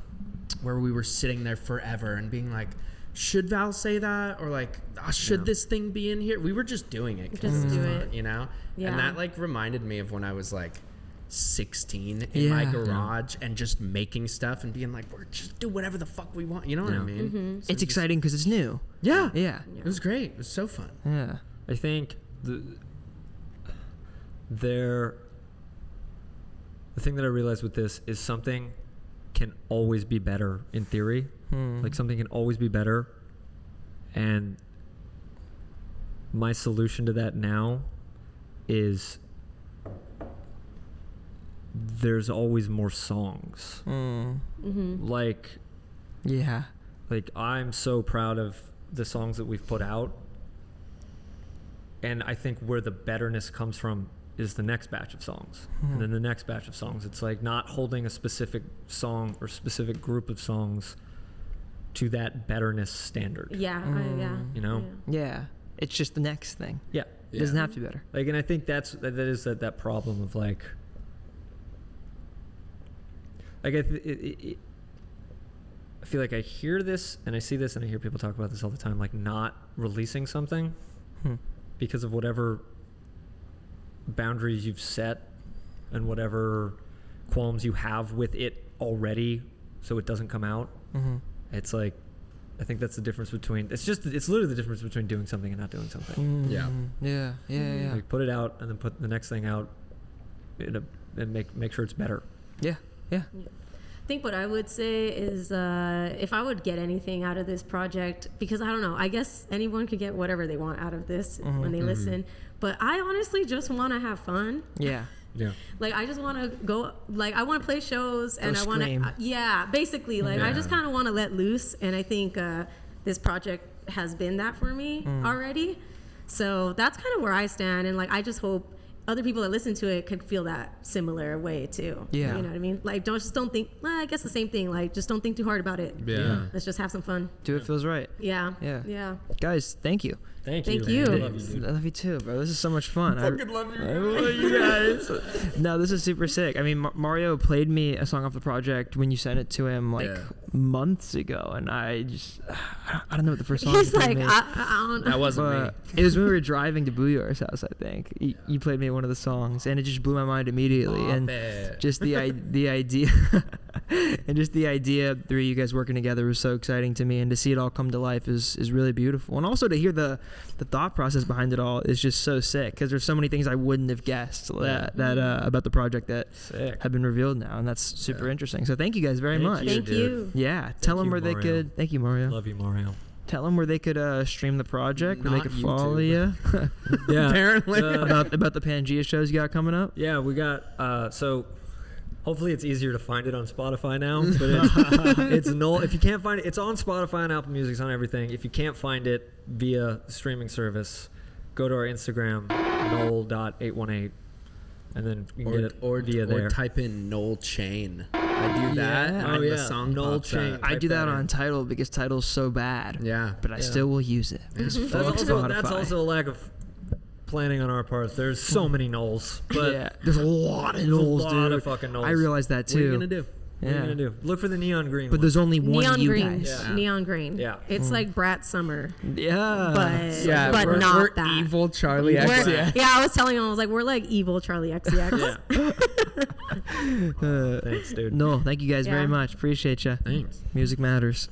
where we were sitting there forever and being like, should Val say that? Or like, should this thing be in here? We were just doing it. Just do it. Yeah. And that like reminded me of when I was like 16 in Yeah. my garage and just making stuff and being like, we're just do whatever the fuck we want. You know what I mean? So It's exciting because it's new. Yeah. Yeah. It was great. It was so fun. Yeah. I think the thing that I realized with this is something can always be better in theory. Like something can always be better. And my solution to that now is there's always more songs. Like I'm so proud of the songs that we've put out. And I think where the betterness comes from is the next batch of songs. And then the next batch of songs. It's like not holding a specific song or specific group of songs to that betterness standard. You know? Yeah. It's just the next thing. Yeah. It doesn't have to be better. Like, and I think that is that problem of like I feel like I hear this and I see this and I hear people talk about this all the time, like not releasing something because of whatever boundaries you've set and whatever qualms you have with it already, so it doesn't come out. It's like, I think that's the difference between, it's literally the difference between doing something and not doing something. Yeah. Like put it out and then put the next thing out and make sure it's better. Yeah. I think what I would say is if I would get anything out of this project, because I don't know, I guess anyone could get whatever they want out of this when they listen, but I honestly just want to have fun. Yeah. Like I just want to go, like I want to play shows and I want scream. to, yeah, basically, like I just kind of want to let loose, and I think this project has been that for me already. So that's kind of where I stand, and like I just hope other people that listen to it could feel that similar way too. Yeah. You know what I mean? Like don't think. Well, I guess the same thing. Like just don't think too hard about it. Yeah. Let's just have some fun. Do it feels right. Yeah. Yeah. Yeah. Guys, thank you. Thank Thank you. you. I love you, dude. I love you too, bro. This is so much fun. I Fucking love you. I love you guys. No, this is super sick. I mean, Mario played me a song off the project when you sent it to him like months ago, and I just I don't know what the first song He's he like, played me. I don't know. That wasn't me. It was when we were driving to Booyar's house, I think. You played me one of the songs, and it just blew my mind immediately. Stop and it. just the idea, and just the idea of three of you guys working together was so exciting to me, and to see it all come to life is really beautiful. And also to hear the thought process behind it all is just so sick, because there's so many things I wouldn't have guessed that about the project that have been revealed now, and that's super interesting. So thank you guys very much. Thank you. Yeah, tell them you, where they Mario. could. Thank you, Mario. Love you, Mario. Tell them where they could stream the project, where they Not could follow you. Yeah. Apparently. about the Pangea shows you got coming up. Yeah, we got so hopefully it's easier to find it on Spotify now, but it's NULL. If you can't find it, it's on Spotify and Apple Music, it's on everything. If you can't find it via streaming service, go to our Instagram, null.818, and then you can get it via there. Or type in NULL Chain. I do that. Yeah. And the song NULL pops Chain. up. I do that in. on Tidal because Tidal's so bad. Yeah. But I still will use it. That's Fuck that's Spotify. also a lack of planning on our part. There's so many NULLs, but Yeah, there's a lot of there's a NULLs, lot dude. of fucking NULLs. I realized that too. What are you gonna do? What are Yeah. you gonna do? Look for the neon green. But one. there's only one Neon you green. guys. Yeah. Neon green. Yeah. It's like Brat Summer, Yeah. but Yeah, but we're, not we're that. evil Charlie We're- X. Yeah. yeah, I was telling him, I was like, we're like evil Charlie XCX. Yeah. Thanks, dude. No, thank you guys Yeah. very much. Appreciate you. Thanks. Music matters.